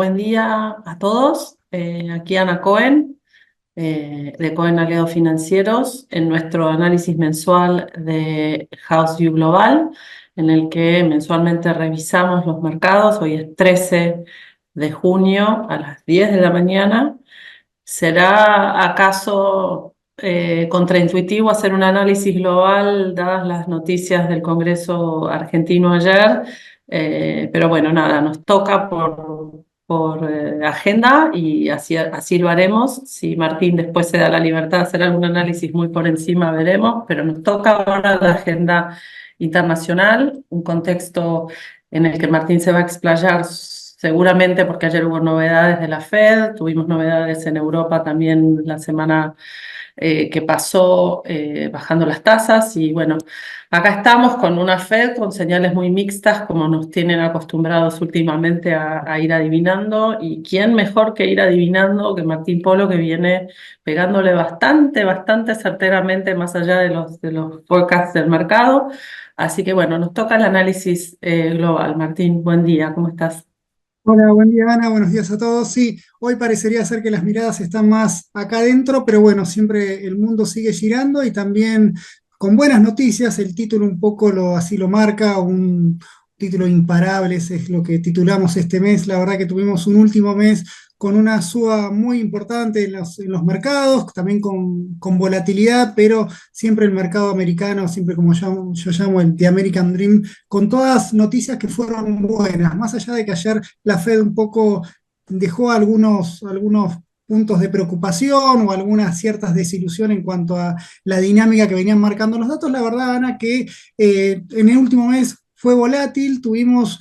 Buen día a todos. Aquí Ana Cohen, de Cohen Aliados Financieros, en nuestro análisis mensual de House View Global, en el que mensualmente revisamos los mercados. Hoy es 13 de junio a las 10 de la mañana. ¿Será acaso contraintuitivo hacer un análisis global dadas las noticias del Congreso argentino ayer? Pero bueno, nada, nos toca por agenda y así lo haremos. Si Martín después se da la libertad de hacer algún análisis muy por encima, veremos, pero nos toca ahora la agenda internacional, un contexto en el que Martín se va a explayar seguramente porque ayer hubo novedades de la Fed, tuvimos novedades en Europa también la semana que pasó, bajando las tasas. Y bueno, acá estamos con una Fed con señales muy mixtas, como nos tienen acostumbrados últimamente a ir adivinando. Y quién mejor que ir adivinando que Martín Polo, que viene pegándole bastante certeramente más allá de los forecasts del mercado. Así que bueno, nos toca el análisis global. Martín, buen día, ¿cómo estás? Hola, buen día Ana, buenos días a todos. Sí, hoy parecería ser que las miradas están más acá adentro, pero bueno, siempre el mundo sigue girando y también con buenas noticias. El título un poco así lo marca, un título imparables es lo que titulamos este mes. La verdad que tuvimos un último mes con una suba muy importante en los mercados, también con volatilidad, pero siempre el mercado americano, siempre como yo llamo el The American Dream, con todas noticias que fueron buenas, más allá de que ayer la Fed un poco dejó algunos puntos de preocupación o algunas ciertas desilusiones en cuanto a la dinámica que venían marcando los datos. La verdad, Ana, que en el último mes fue volátil, tuvimos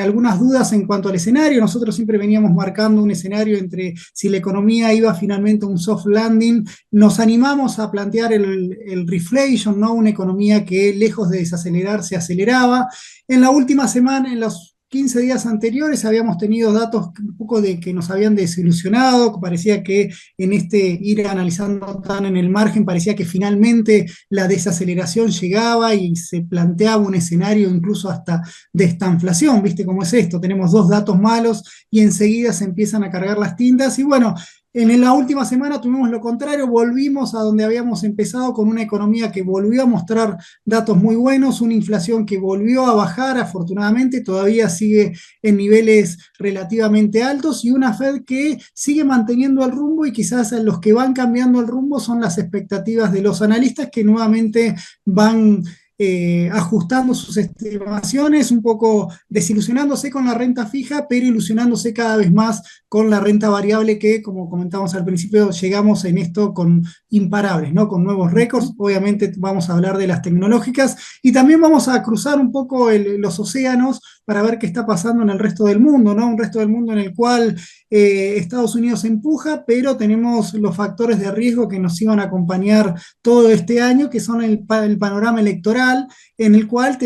algunas dudas en cuanto al escenario. Nosotros siempre veníamos marcando un escenario entre si la economía iba finalmente a un soft landing. Nos animamos a plantear el reflation, ¿no? Una economía que lejos de desacelerar se aceleraba. En la última semana, en los 15 días anteriores, habíamos tenido datos un poco de que nos habían desilusionado, que parecía que en este ir analizando tan en el margen, parecía que finalmente la desaceleración llegaba y se planteaba un escenario incluso hasta de esta inflación. ¿Viste cómo es esto? Tenemos dos datos malos y enseguida se empiezan a cargar las tintas y bueno, en la última semana tuvimos lo contrario, volvimos a donde habíamos empezado con una economía que volvió a mostrar datos muy buenos, una inflación que volvió a bajar, afortunadamente, todavía sigue en niveles relativamente altos y una Fed que sigue manteniendo el rumbo y quizás los que van cambiando el rumbo son las expectativas de los analistas que nuevamente van ajustando sus estimaciones, un poco desilusionándose con la renta fija, pero ilusionándose cada vez más con la renta variable que, como comentamos al principio, llegamos en esto con imparables, ¿no? Con nuevos récords. Obviamente vamos a hablar de las tecnológicas y también vamos a cruzar un poco los océanos para ver qué está pasando en el resto del mundo, ¿no? Un resto del mundo en el cual Estados Unidos empuja, pero tenemos los factores de riesgo que nos iban a acompañar todo este año, que son el panorama electoral, en el cual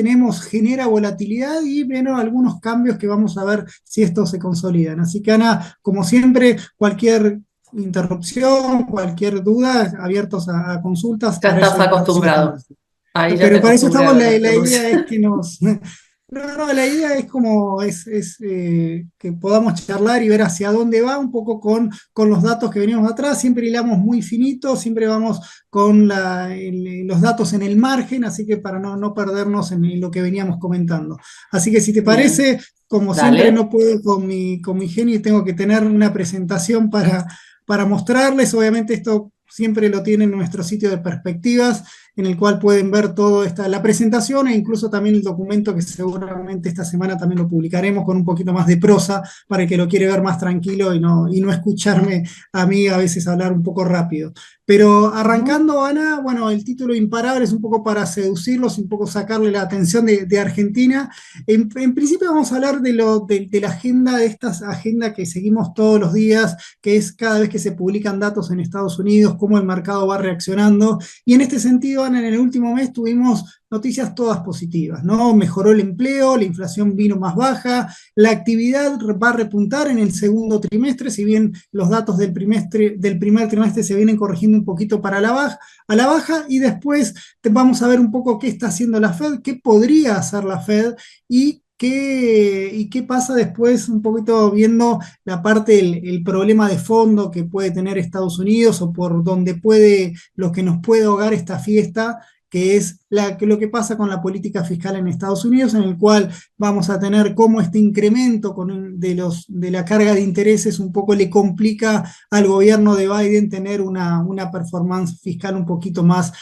genera volatilidad y bueno, algunos cambios que vamos a ver si estos se consolidan. Así que Ana, como siempre, cualquier interrupción, cualquier duda, abiertos a consultas, Ya estás para eso acostumbrado. estamos. Ahí ya te Pero para eso acostumbré a estamos, ver las la idea es interrupciones. que no, la idea es como que podamos charlar y ver hacia dónde va, un poco con los datos que venimos atrás. Siempre hilamos muy finito, siempre vamos con los datos en el margen, así que para no perdernos en lo que veníamos comentando. Así que si te Bien, parece, como siempre dale. no puedo con mi genio y tengo que tener una presentación para mostrarles. Obviamente esto siempre lo tienen en nuestro sitio de perspectivas, en el cual pueden ver toda la presentación e incluso también el documento que seguramente esta semana también lo publicaremos con un poquito más de prosa para el que lo quiere ver más tranquilo y no escucharme a mí a veces hablar un poco rápido. Pero Ujú. arrancando, Ana, bueno, el título Imparable es un poco para seducirlos, un poco sacarle la atención de Argentina. En principio vamos a hablar de la agenda, de esta agenda que seguimos todos los días, que es cada vez que se publican datos en Estados Unidos, cómo el mercado va reaccionando. Y en este sentido, Ana, en el último mes tuvimos noticias todas positivas, ¿no? Mejoró el empleo, la inflación vino más baja, la actividad va a repuntar en el segundo trimestre, si bien los datos del primer trimestre se vienen corrigiendo un poquito a la baja, y después vamos a ver un poco qué está haciendo la Fed, qué podría hacer la Fed, y ¿Y qué pasa después, un poquito viendo la parte, el problema de fondo que puede tener Estados Unidos o por donde puede, lo que nos puede ahogar esta fiesta? Que es lo que pasa con la política fiscal en Estados Unidos, en el cual vamos a tener cómo este incremento de la carga de intereses un poco le complica al gobierno de Biden tener una performance fiscal un poquito más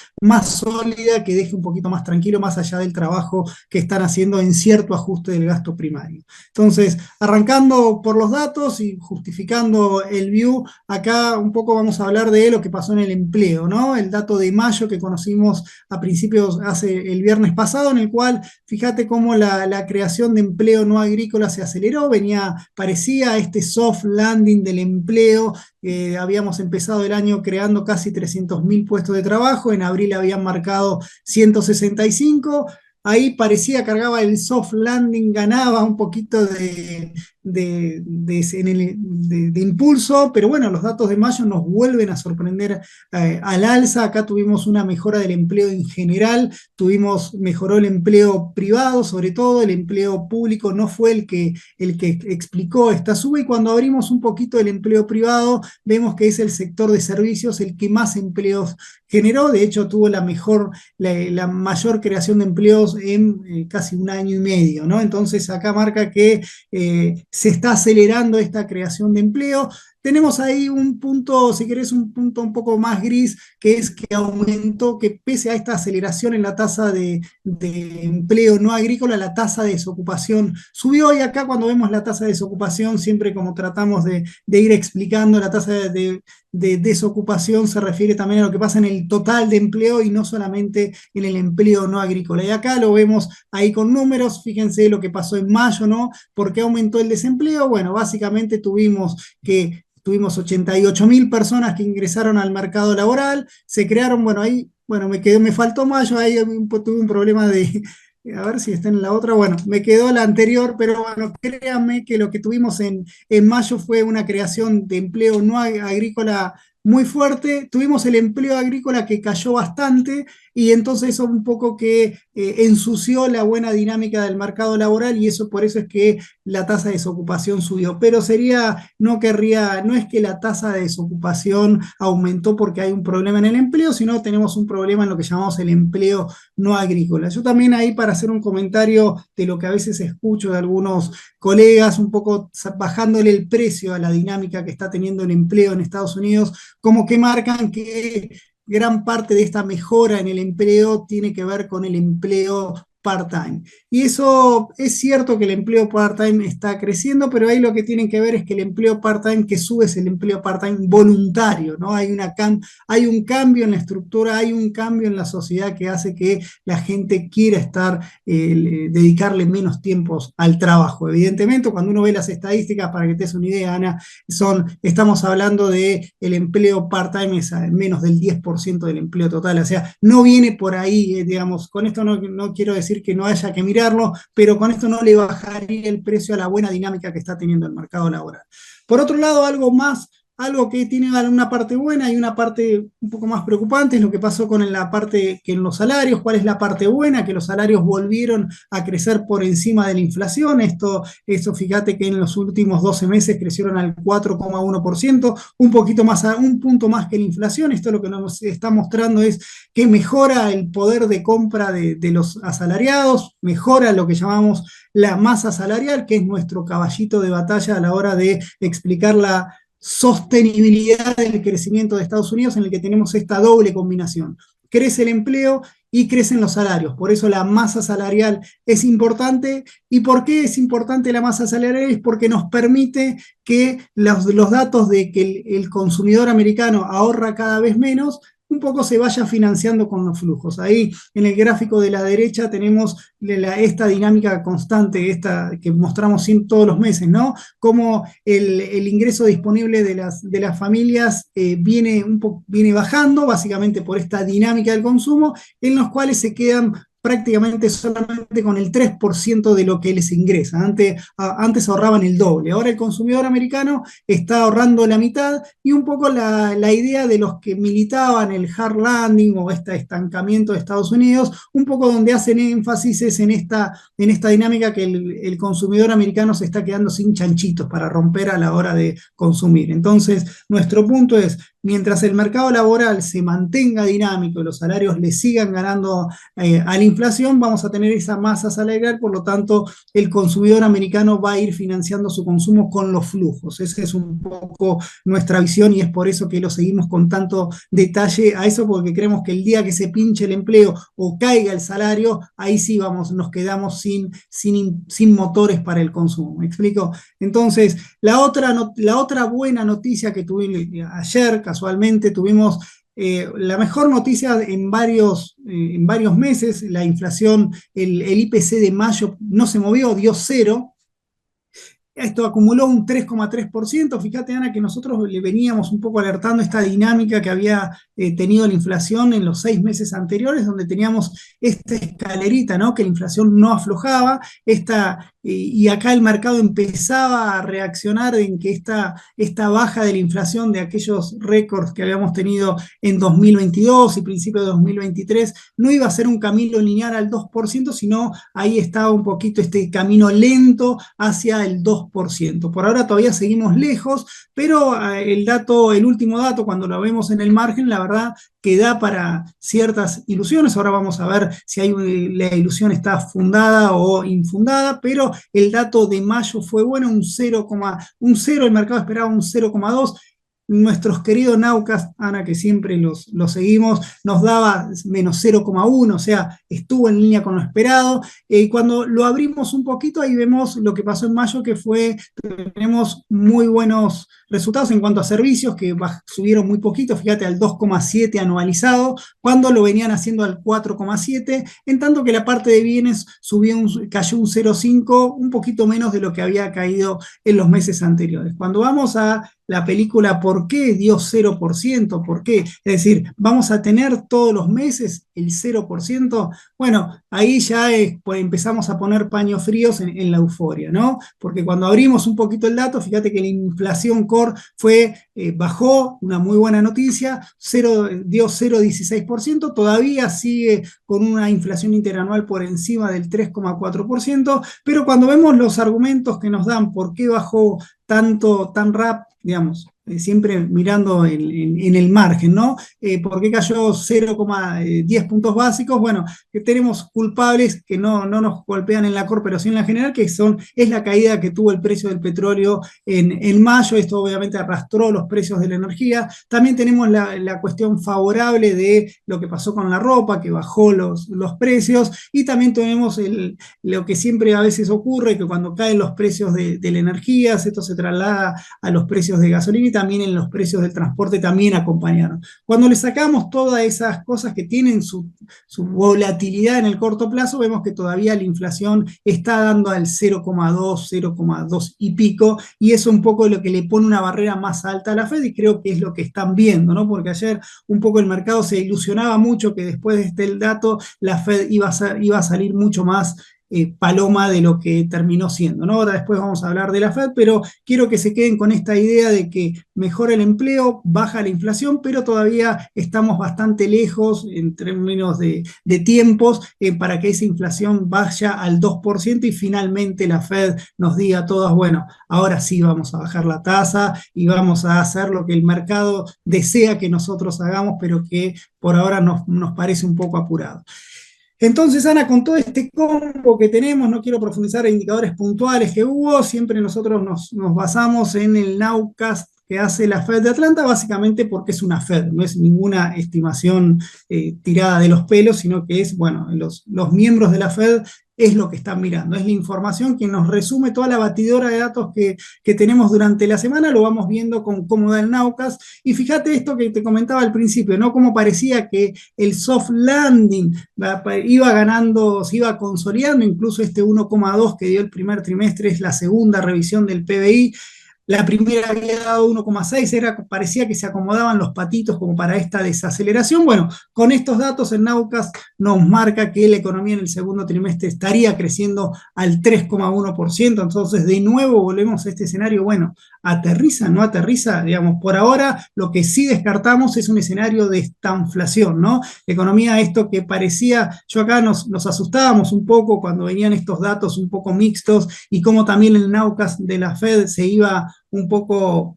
sólida, que deje un poquito más tranquilo, más allá del trabajo que están haciendo en cierto ajuste del gasto primario. Entonces, arrancando por los datos y justificando el view, acá un poco vamos a hablar de lo que pasó en el empleo, ¿no? El dato de mayo que conocimos a principios, hace el viernes pasado, en el cual, fíjate cómo la creación de empleo no agrícola se aceleró, parecía este soft landing del empleo. Habíamos empezado el año creando casi 300.000 puestos de trabajo, en abril habían marcado 165, ahí parecía, cargaba el soft landing, ganaba un poquito de impulso, pero bueno, los datos de mayo nos vuelven a sorprender al alza. Acá tuvimos una mejora del empleo en general, mejoró el empleo privado, sobre todo el empleo público no fue el que explicó esta suba, y cuando abrimos un poquito el empleo privado, vemos que es el sector de servicios el que más empleos generó. De hecho tuvo la mayor creación de empleos en casi un año y medio, ¿no? Entonces acá marca que se está acelerando esta creación de empleo. Tenemos ahí un punto, si querés, un punto un poco más gris, que es que aumentó, que pese a esta aceleración en la tasa de empleo no agrícola, la tasa de desocupación subió, y acá cuando vemos la tasa de desocupación, siempre como tratamos de ir explicando, la tasa de desocupación se refiere también a lo que pasa en el total de empleo y no solamente en el empleo no agrícola. Y acá lo vemos ahí con números, fíjense lo que pasó en mayo, ¿no? ¿Por qué aumentó el desempleo? Bueno, básicamente tuvimos 88.000 personas que ingresaron al mercado laboral, se crearon, bueno, ahí, bueno, me faltó mayo, ahí tuve un problema a ver si está en la otra, bueno, me quedó la anterior, pero bueno, créanme que lo que tuvimos en mayo fue una creación de empleo no agrícola muy fuerte. Tuvimos el empleo agrícola que cayó bastante, y entonces eso un poco que ensució la buena dinámica del mercado laboral, y eso por eso es que la tasa de desocupación subió. Pero no es que la tasa de desocupación aumentó porque hay un problema en el empleo, sino tenemos un problema en lo que llamamos el empleo no agrícola. Yo también ahí, para hacer un comentario de lo que a veces escucho de algunos colegas, un poco bajándole el precio a la dinámica que está teniendo el empleo en Estados Unidos, como que marcan que gran parte de esta mejora en el empleo tiene que ver con el empleo part-time. Y eso es cierto, que el empleo part-time está creciendo, pero ahí lo que tienen que ver es que el empleo part-time que sube es el empleo part-time voluntario, ¿no? Hay un cambio en la estructura, hay un cambio en la sociedad que hace que la gente quiera dedicarle menos tiempos al trabajo. Evidentemente, cuando uno ve las estadísticas, para que te des una idea, Ana, estamos hablando de el empleo part-time es menos del 10% del empleo total, o sea, no viene por ahí, digamos, con esto no quiero decir que no haya que mirarlo, pero con esto no le bajaría el precio a la buena dinámica que está teniendo el mercado laboral. Por otro lado, algo que tiene una parte buena y una parte un poco más preocupante es lo que pasó con la parte que en los salarios. ¿Cuál es la parte buena? Que los salarios volvieron a crecer por encima de la inflación. Esto fíjate que en los últimos 12 meses crecieron al 4,1%, un poquito más, un punto más que la inflación. Esto lo que nos está mostrando es que mejora el poder de compra de los asalariados, mejora lo que llamamos la masa salarial, que es nuestro caballito de batalla a la hora de explicar la sostenibilidad del crecimiento de Estados Unidos, en el que tenemos esta doble combinación. Crece el empleo y crecen los salarios. Por eso la masa salarial es importante. ¿Y por qué es importante la masa salarial? Es porque nos permite que los datos de que el consumidor americano ahorra cada vez menos, un poco se vaya financiando con los flujos. Ahí en el gráfico de la derecha tenemos esta dinámica constante, esta que mostramos todos los meses, ¿no? Cómo el ingreso disponible de las familias viene bajando, básicamente por esta dinámica del consumo, en los cuales se quedan prácticamente solamente con el 3% de lo que les ingresa. Antes ahorraban el doble. Ahora el consumidor americano está ahorrando la mitad y un poco la idea de los que militaban el hard landing o este estancamiento de Estados Unidos, un poco donde hacen énfasis es en esta dinámica que el consumidor americano se está quedando sin chanchitos para romper a la hora de consumir. Entonces, nuestro punto es, mientras el mercado laboral se mantenga dinámico y los salarios le sigan ganando a la inflación, vamos a tener esa masa salarial, por lo tanto, el consumidor americano va a ir financiando su consumo con los flujos. Esa es un poco nuestra visión y es por eso que lo seguimos con tanto detalle a eso, porque creemos que el día que se pinche el empleo o caiga el salario, ahí sí nos quedamos sin motores para el consumo. ¿Me explico? Entonces, la otra buena noticia que tuvimos ayer, casualmente, tuvimos la mejor noticia en varios meses. La inflación, el IPC de mayo no se movió, dio cero. Esto acumuló un 3,3%. Fíjate, Ana, que nosotros le veníamos un poco alertando esta dinámica que había tenido la inflación en los 6 meses anteriores, donde teníamos esta escalerita, ¿no? Que la inflación no aflojaba, y acá el mercado empezaba a reaccionar en que esta baja de la inflación de aquellos récords que habíamos tenido en 2022 y principios de 2023 no iba a ser un camino lineal al 2%, sino ahí estaba un poquito este camino lento hacia el 2%. Por ahora todavía seguimos lejos, pero el último dato, cuando lo vemos en el margen, la verdad que da para ciertas ilusiones. Ahora vamos a ver si la ilusión está fundada o infundada, pero el dato de mayo fue bueno, un 0,1, el mercado esperaba un 0,2. Nuestros queridos Naucas, Ana, que siempre los seguimos, nos daba menos 0,1, o sea, estuvo en línea con lo esperado. Cuando lo abrimos un poquito, ahí vemos lo que pasó en mayo, tenemos muy buenos resultados en cuanto a servicios, que subieron muy poquito, fíjate, al 2,7 anualizado, cuando lo venían haciendo al 4,7, en tanto que la parte de bienes cayó un 0,5, un poquito menos de lo que había caído en los meses anteriores. Cuando vamos a la película ¿Por qué dio 0%? ¿Por qué? Es decir, ¿vamos a tener todos los meses el 0%? Bueno, ahí ya pues empezamos a poner paños fríos en la euforia, ¿no? Porque cuando abrimos un poquito el dato, fíjate que la inflación core bajó, una muy buena noticia, dio 0,16%, todavía sigue con una inflación interanual por encima del 3,4%, pero cuando vemos los argumentos que nos dan por qué bajó tan rápido, digamos, siempre mirando en el margen, ¿no? ¿Por qué cayó 0,10 puntos básicos? Bueno, que tenemos culpables que no nos golpean en la core, pero sí en la general, es la caída que tuvo el precio del petróleo en mayo. Esto obviamente arrastró los precios de la energía. También tenemos la cuestión favorable de lo que pasó con la ropa, que bajó los precios, y también tenemos lo que siempre a veces ocurre, que cuando caen los precios de la energía, esto se traslada a los precios de gasolina y también en los precios del transporte también acompañaron. Cuando le sacamos todas esas cosas que tienen su volatilidad en el corto plazo, vemos que todavía la inflación está dando al 0,2 y pico, y eso un poco lo que le pone una barrera más alta a la Fed, y creo que es lo que están viendo, ¿no? Porque ayer un poco el mercado se ilusionaba mucho que después de este dato la Fed iba a salir mucho más paloma de lo que terminó siendo, ¿no? Ahora después vamos a hablar de la Fed, pero quiero que se queden con esta idea de que mejora el empleo, baja la inflación, pero todavía estamos bastante lejos en términos de tiempos para que esa inflación vaya al 2% y finalmente la Fed nos diga a todas, bueno, ahora sí vamos a bajar la tasa y vamos a hacer lo que el mercado desea que nosotros hagamos, pero que por ahora nos parece un poco apurado. Entonces, Ana, con todo este combo que tenemos, no quiero profundizar en indicadores puntuales que hubo, siempre nosotros nos basamos en el nowcast que hace la Fed de Atlanta, básicamente porque es una Fed, no es ninguna estimación tirada de los pelos, sino que es, bueno, los miembros de la Fed es lo que están mirando, es la información que nos resume toda la batidora de datos que tenemos durante la semana, lo vamos viendo con cómo da el Naucas, y fíjate esto que te comentaba al principio, ¿no? Cómo parecía que el soft landing iba ganando, se iba consolidando, incluso este 1,2 que dio el primer trimestre es la segunda revisión del PBI. la primera había dado 1,6, parecía que se acomodaban los patitos como para esta desaceleración. Bueno, con estos datos el Naucas nos marca que la economía en el segundo trimestre estaría creciendo al 3,1%. Entonces, de nuevo volvemos a este escenario. Bueno, aterriza, no aterriza, digamos, por ahora lo que sí descartamos es un escenario de estanflación, ¿no? La economía, esto que parecía, yo acá nos asustábamos un poco cuando venían estos datos un poco mixtos y cómo también el Naucas de la Fed se iba un poco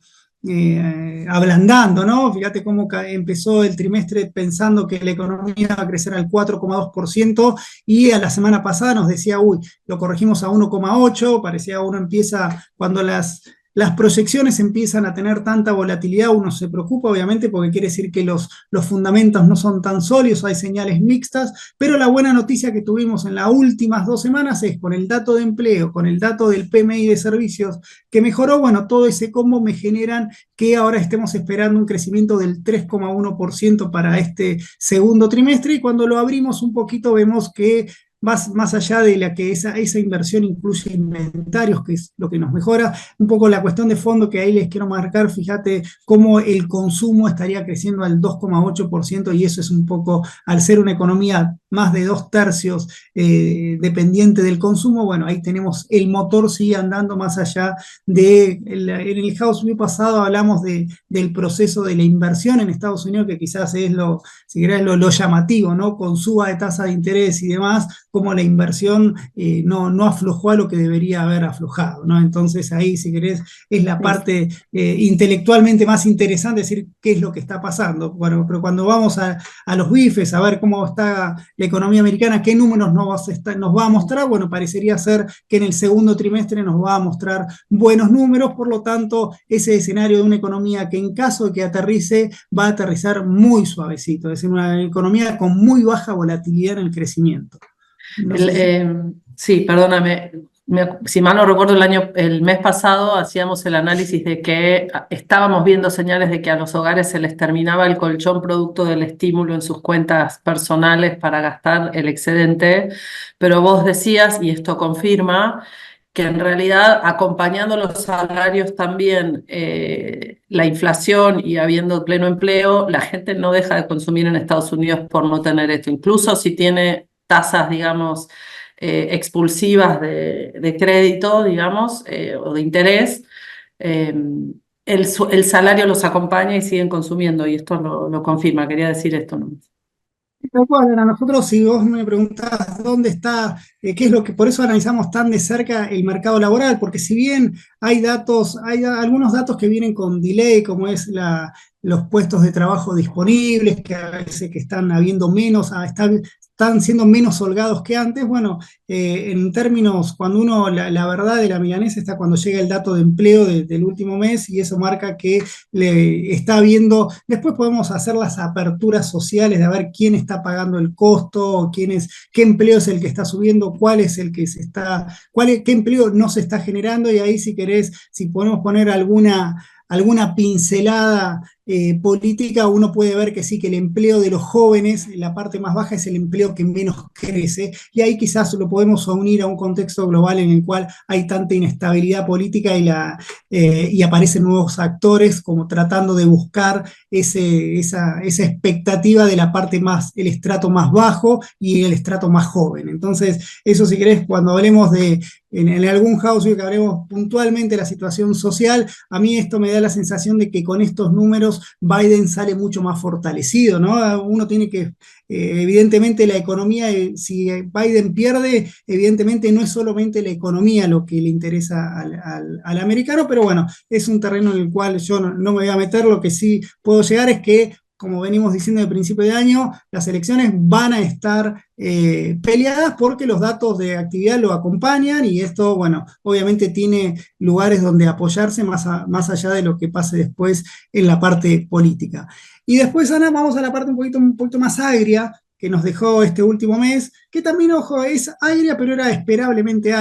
ablandando, ¿no? Fíjate cómo empezó el trimestre pensando que la economía iba a crecer al 4,2% y a la semana pasada nos decía, uy, lo corregimos a 1,8%, parecía uno empieza, cuando las proyecciones empiezan a tener tanta volatilidad, uno se preocupa obviamente porque quiere decir que los fundamentos no son tan sólidos, hay señales mixtas, pero la buena noticia que tuvimos en las últimas 2 semanas es con el dato de empleo, con el dato del PMI de servicios que mejoró, bueno, todo ese combo me generan que ahora estemos esperando un crecimiento del 3,1% para este segundo trimestre y cuando lo abrimos un poquito vemos que más allá de la que esa inversión incluye inventarios, que es lo que nos mejora, un poco la cuestión de fondo que ahí les quiero marcar, fíjate cómo el consumo estaría creciendo al 2,8% y eso es un poco, al ser una economía más de 2/3 dependiente del consumo, bueno, ahí tenemos el motor sigue andando más allá en el House View pasado hablamos del proceso de la inversión en Estados Unidos, que quizás es si querés, lo llamativo, ¿no? Con suba de tasa de interés y demás, como la inversión no aflojó a lo que debería haber aflojado, ¿no? Entonces ahí, si querés, es la parte intelectualmente más interesante, decir qué es lo que está pasando. Bueno, pero cuando vamos a los bifes, a ver cómo está la economía americana, qué números nos va a mostrar, bueno, parecería ser que en el segundo trimestre nos va a mostrar buenos números, por lo tanto, ese escenario de una economía que en caso de que aterrice, va a aterrizar muy suavecito, es decir, una economía con muy baja volatilidad en el crecimiento. No El, sé si... sí, perdóname. Si mal no recuerdo, el mes pasado hacíamos el análisis de que estábamos viendo señales de que a los hogares se les terminaba el colchón producto del estímulo en sus cuentas personales para gastar el excedente, pero vos decías, y esto confirma, que en realidad acompañando los salarios también, la inflación y habiendo pleno empleo, la gente no deja de consumir en Estados Unidos por no tener esto. Incluso si tiene tasas, digamos, expulsivas de crédito, digamos, o de interés, eh, el salario los acompaña y siguen consumiendo, y esto lo confirma. Quería decir esto, ¿no? Tal cual, a nosotros, si vos me preguntás dónde está, qué es lo que, por eso analizamos tan de cerca el mercado laboral, porque si bien hay datos, hay algunos datos que vienen con delay, como es los puestos de trabajo disponibles, que a veces que están habiendo menos, están siendo menos holgados que antes, bueno, en términos, cuando la verdad de la milanesa está cuando llega el dato de empleo del último mes y eso marca que le está habiendo, después podemos hacer las aperturas sociales de a ver quién está pagando el costo, qué empleo es el que está subiendo, cuál es el que qué empleo no se está generando y ahí si querés, si podemos poner alguna pincelada política, uno puede ver que sí, que el empleo de los jóvenes, la parte más baja es el empleo que menos crece, y ahí quizás lo podemos unir a un contexto global en el cual hay tanta inestabilidad política y aparecen nuevos actores como tratando de buscar esa expectativa de la parte más, el estrato más bajo y el estrato más joven. Entonces, eso si querés, cuando hablemos en algún house que hablemos puntualmente de la situación social, a mí esto me da la sensación de que con estos números Biden sale mucho más fortalecido, ¿no? Uno tiene que, evidentemente la economía, si Biden pierde, evidentemente no es solamente la economía lo que le interesa al americano, pero bueno, es un terreno en el cual yo no me voy a meter, lo que sí puedo llegar es que como venimos diciendo al principio de año, las elecciones van a estar peleadas porque los datos de actividad lo acompañan y esto, bueno, obviamente tiene lugares donde apoyarse más allá de lo que pase después en la parte política. Y después, Ana, vamos a la parte un poquito más agria que nos dejó este último mes, que también, ojo, es agria, pero era esperablemente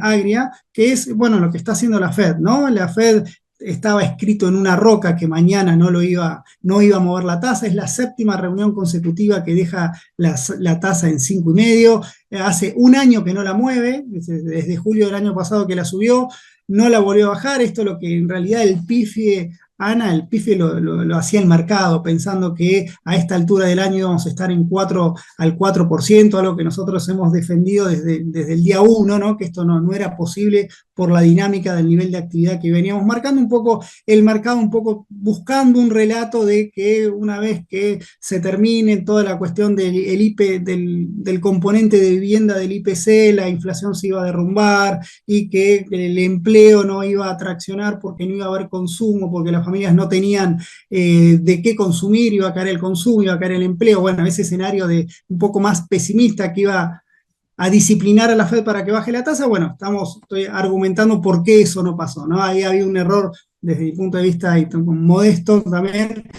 agria, que es, bueno, lo que está haciendo la Fed, ¿no? La Fed estaba escrito en una roca que mañana no iba a mover la tasa, es la séptima reunión consecutiva que deja la tasa en 5,5, hace un año que no la mueve, desde julio del año pasado que la subió, no la volvió a bajar. Esto es lo que en realidad el PIFE lo hacía el mercado, pensando que a esta altura del año íbamos a estar al 4%, algo que nosotros hemos defendido desde el día uno, ¿no? Que esto no era posible por la dinámica del nivel de actividad que veníamos marcando, un poco el mercado, un poco buscando un relato de que una vez que se termine toda la cuestión del componente de vivienda del IPC, la inflación se iba a derrumbar y que el empleo no iba a traccionar porque no iba a haber consumo, porque las familias no tenían de qué consumir, iba a caer el consumo, iba a caer el empleo. Bueno, ese escenario de un poco más pesimista que iba a disciplinar a la Fed para que baje la tasa, bueno, estoy argumentando por qué eso no pasó, ¿no? Ahí había un error desde mi punto de vista y modesto también,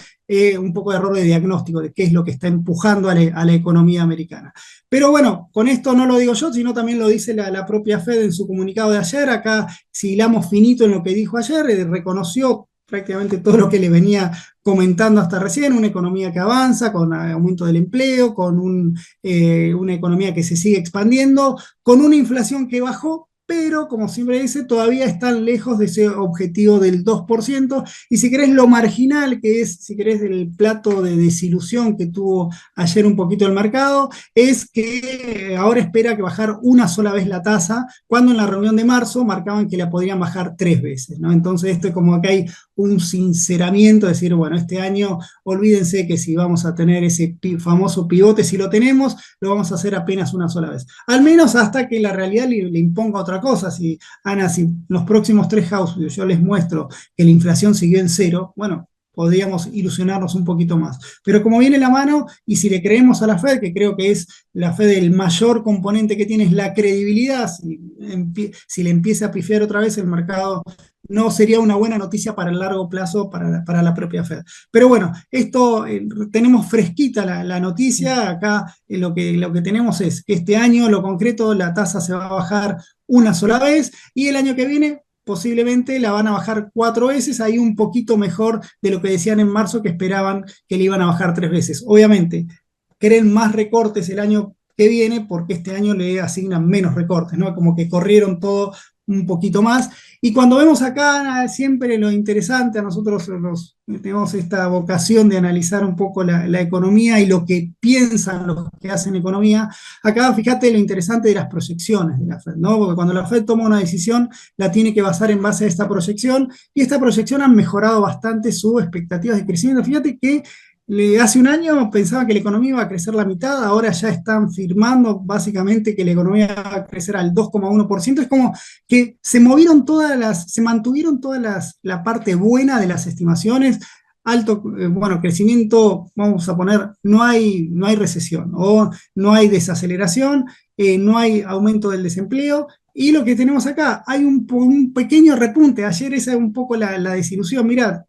un poco de error de diagnóstico de qué es lo que está empujando a la economía americana. Pero bueno, con esto no lo digo yo, sino también lo dice la propia Fed en su comunicado de ayer. Acá, si hilamos finito en lo que dijo ayer, reconoció prácticamente todo lo que le venía comentando hasta recién: una economía que avanza, con aumento del empleo, con una economía que se sigue expandiendo, con una inflación que bajó, pero como siempre dice, todavía están lejos de ese objetivo del 2%. Y si querés, lo marginal que es, si querés, el plato de desilusión que tuvo ayer un poquito el mercado, es que ahora espera que bajar una sola vez la tasa, cuando en la reunión de marzo marcaban que la podrían bajar 3 veces, ¿no? Entonces esto es como que hay un sinceramiento, decir, bueno, este año olvídense que si vamos a tener ese famoso pivote, si lo tenemos, lo vamos a hacer apenas una sola vez. Al menos hasta que la realidad le imponga otra cosa. Si, Ana, si los próximos 3 house views yo les muestro que la inflación siguió en cero, bueno, podríamos ilusionarnos un poquito más. Pero como viene la mano, y si le creemos a la Fed, que creo que es la Fed, el mayor componente que tiene es la credibilidad, si le empieza a pifiar otra vez el mercado, no sería una buena noticia para el largo plazo para la propia Fed. Pero bueno, esto tenemos fresquita la noticia. Acá lo que tenemos es que este año, lo concreto, la tasa se va a bajar una sola vez, y el año que viene posiblemente la van a bajar 4 veces, ahí un poquito mejor de lo que decían en marzo, que esperaban que le iban a bajar 3 veces. Obviamente, creen más recortes el año que viene porque este año le asignan menos recortes, ¿no? Como que corrieron todo un poquito más. Y cuando vemos acá, siempre lo interesante, a nosotros tenemos esta vocación de analizar un poco la economía y lo que piensan los que hacen economía. Acá fíjate lo interesante de las proyecciones de la Fed, ¿no? Porque cuando la Fed toma una decisión, la tiene que basar en base a esta proyección, y esta proyección ha mejorado bastante sus expectativas de crecimiento. Fíjate que hace un año pensaban que la economía iba a crecer la mitad, ahora ya están firmando básicamente que la economía va a crecer al 2,1%. Es como que se mantuvieron la parte buena de las estimaciones. Alto, bueno, crecimiento, vamos a poner, no hay recesión, o no hay desaceleración, no hay aumento del desempleo. Y lo que tenemos acá, hay un pequeño repunte. Ayer esa es un poco la desilusión. Mirad,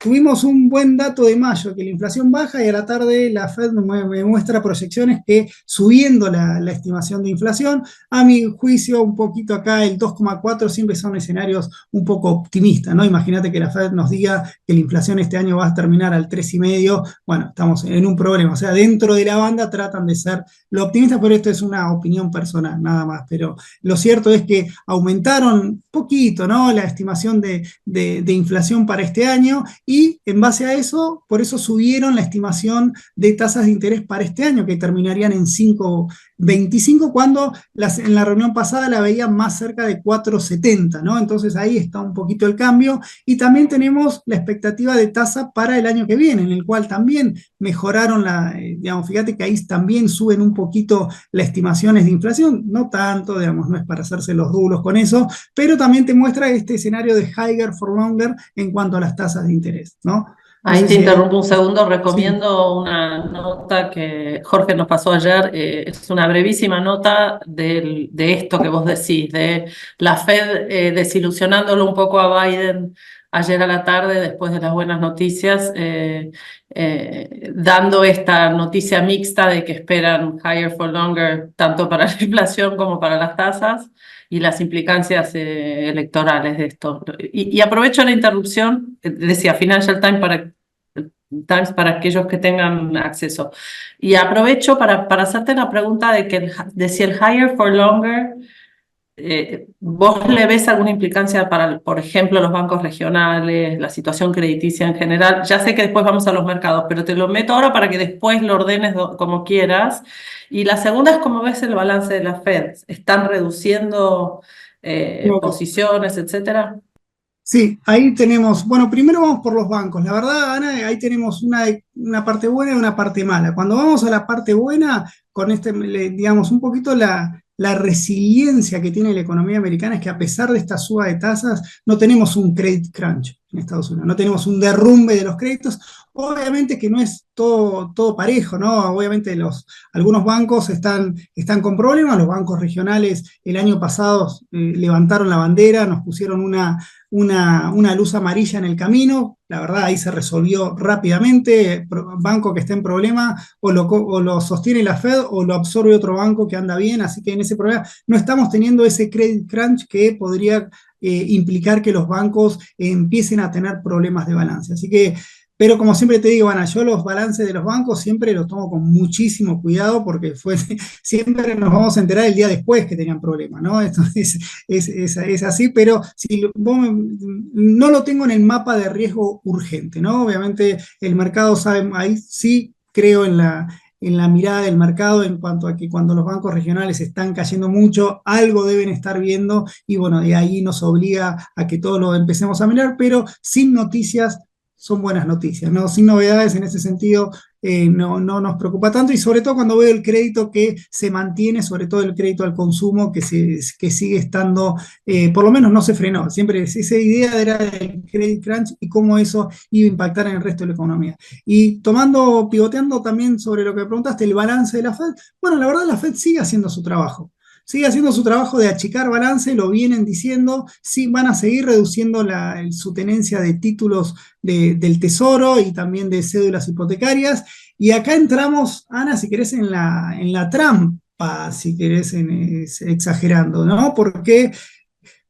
tuvimos un buen dato de mayo, que la inflación baja, y a la tarde la Fed me muestra proyecciones que, subiendo la estimación de inflación, a mi juicio un poquito acá el 2,4 siempre son escenarios un poco optimistas, ¿no? Imagínate que la Fed nos diga que la inflación este año va a terminar al 3,5, bueno, estamos en un problema. O sea, dentro de la banda tratan de ser lo optimistas, pero esto es una opinión personal, nada más. Pero lo cierto es que aumentaron poquito, ¿no?, la estimación de inflación para este año, y en base a eso, por eso subieron la estimación de tasas de interés para este año, que terminarían en 5,25, cuando en la reunión pasada la veían más cerca de 4,70, ¿no? Entonces ahí está un poquito el cambio. Y también tenemos la expectativa de tasa para el año que viene, en el cual también mejoraron digamos, fíjate que ahí también suben un poquito las estimaciones de inflación, no tanto, digamos, no es para hacerse los rulos con eso, pero también te muestra este escenario de higher for longer en cuanto a las tasas de interés, ¿no? No Ahí sé te si hay... interrumpo un segundo, Sí. recomiendo una nota que Jorge nos pasó ayer. Es una brevísima nota de esto que vos decís, de la Fed desilusionándolo un poco a Biden ayer a la tarde, después de las buenas noticias, dando esta noticia mixta de que esperan higher for longer tanto para la inflación como para las tasas, y las implicancias electorales de esto. Y aprovecho la interrupción, decía Times para aquellos que tengan acceso. Y aprovecho para hacerte la pregunta de si el higher for longer ¿vos le ves alguna implicancia para, por ejemplo, los bancos regionales, la situación crediticia en general? Ya sé que después vamos a los mercados, pero te lo meto ahora para que después lo ordenes como quieras. Y la segunda es cómo ves el balance de la Fed. ¿Están reduciendo posiciones, etcétera? Sí, ahí tenemos, bueno, primero vamos por los bancos. La verdad, Ana, ahí tenemos una parte buena y una parte mala. Cuando vamos a la parte buena, con digamos, un poquito la resiliencia que tiene la economía americana es que a pesar de esta suba de tasas, no tenemos un credit crunch en Estados Unidos, no tenemos un derrumbe de los créditos. Obviamente que no es todo parejo, ¿no? Obviamente algunos bancos están con problemas, los bancos regionales el año pasado levantaron la bandera, nos pusieron una luz amarilla en el camino. La verdad, ahí se resolvió rápidamente. Banco que esté en problema, o lo sostiene la Fed o lo absorbe otro banco que anda bien. Así que en ese problema no estamos teniendo ese credit crunch que podría implicar que los bancos empiecen a tener problemas de balance. Así que, pero como siempre te digo, Ana, yo los balances de los bancos siempre los tomo con muchísimo cuidado porque siempre nos vamos a enterar el día después que tenían problemas, ¿no? Entonces es así, pero si no lo tengo en el mapa de riesgo urgente, ¿no? Obviamente el mercado sabe, ahí sí creo en la mirada del mercado en cuanto a que cuando los bancos regionales están cayendo mucho, algo deben estar viendo y bueno, de ahí nos obliga a que todos lo empecemos a mirar, pero sin noticias son buenas noticias, ¿no? Sin novedades en ese sentido, no nos preocupa tanto y sobre todo cuando veo el crédito que se mantiene, sobre todo el crédito al consumo que sigue estando, por lo menos no se frenó, siempre esa idea era el credit crunch y cómo eso iba a impactar en el resto de la economía. Y pivoteando también sobre lo que preguntaste, el balance de la Fed, bueno, la verdad la Fed sigue haciendo su trabajo de achicar balance, lo vienen diciendo, sí van a seguir reduciendo su tenencia de títulos del Tesoro y también de cédulas hipotecarias. Y acá entramos, Ana, si querés, en la trampa, si querés, exagerando, ¿no? Porque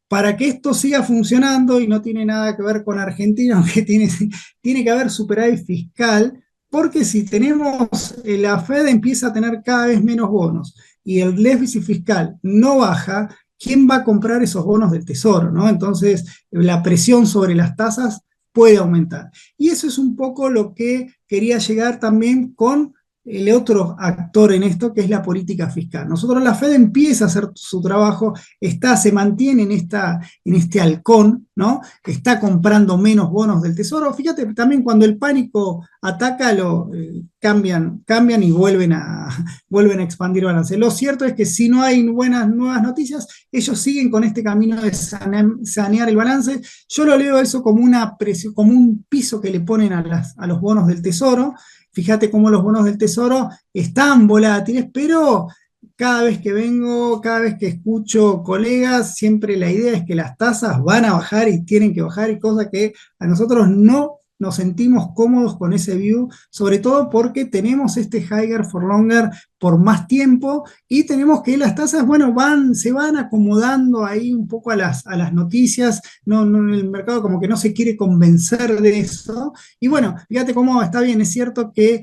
para que esto siga funcionando, y no tiene nada que ver con Argentina, aunque tiene que haber superávit fiscal, porque si tenemos, la Fed empieza a tener cada vez menos bonos y el déficit fiscal no baja, ¿quién va a comprar esos bonos del Tesoro? ¿No? Entonces, la presión sobre las tasas puede aumentar. Y eso es un poco lo que quería llegar también con el otro actor en esto, que es la política fiscal. Nosotros, la Fed empieza a hacer su trabajo, se mantiene en este halcón, ¿no? Está comprando menos bonos del Tesoro. Fíjate, también cuando el pánico ataca, cambian y vuelven a expandir balance. Lo cierto es que si no hay buenas nuevas noticias, ellos siguen con este camino de sanear el balance. Yo lo leo eso como una presión, como un piso que le ponen a los bonos del Tesoro. Fíjate cómo los bonos del Tesoro están volátiles, pero cada vez que escucho colegas, siempre la idea es que las tasas van a bajar y tienen que bajar, y cosa que a nosotros no nos sentimos cómodos con ese view, sobre todo porque tenemos este higher for longer por más tiempo y tenemos que las tasas, bueno, se van acomodando ahí un poco a las noticias, el mercado como que no se quiere convencer de eso. Y bueno, fíjate cómo está bien, es cierto que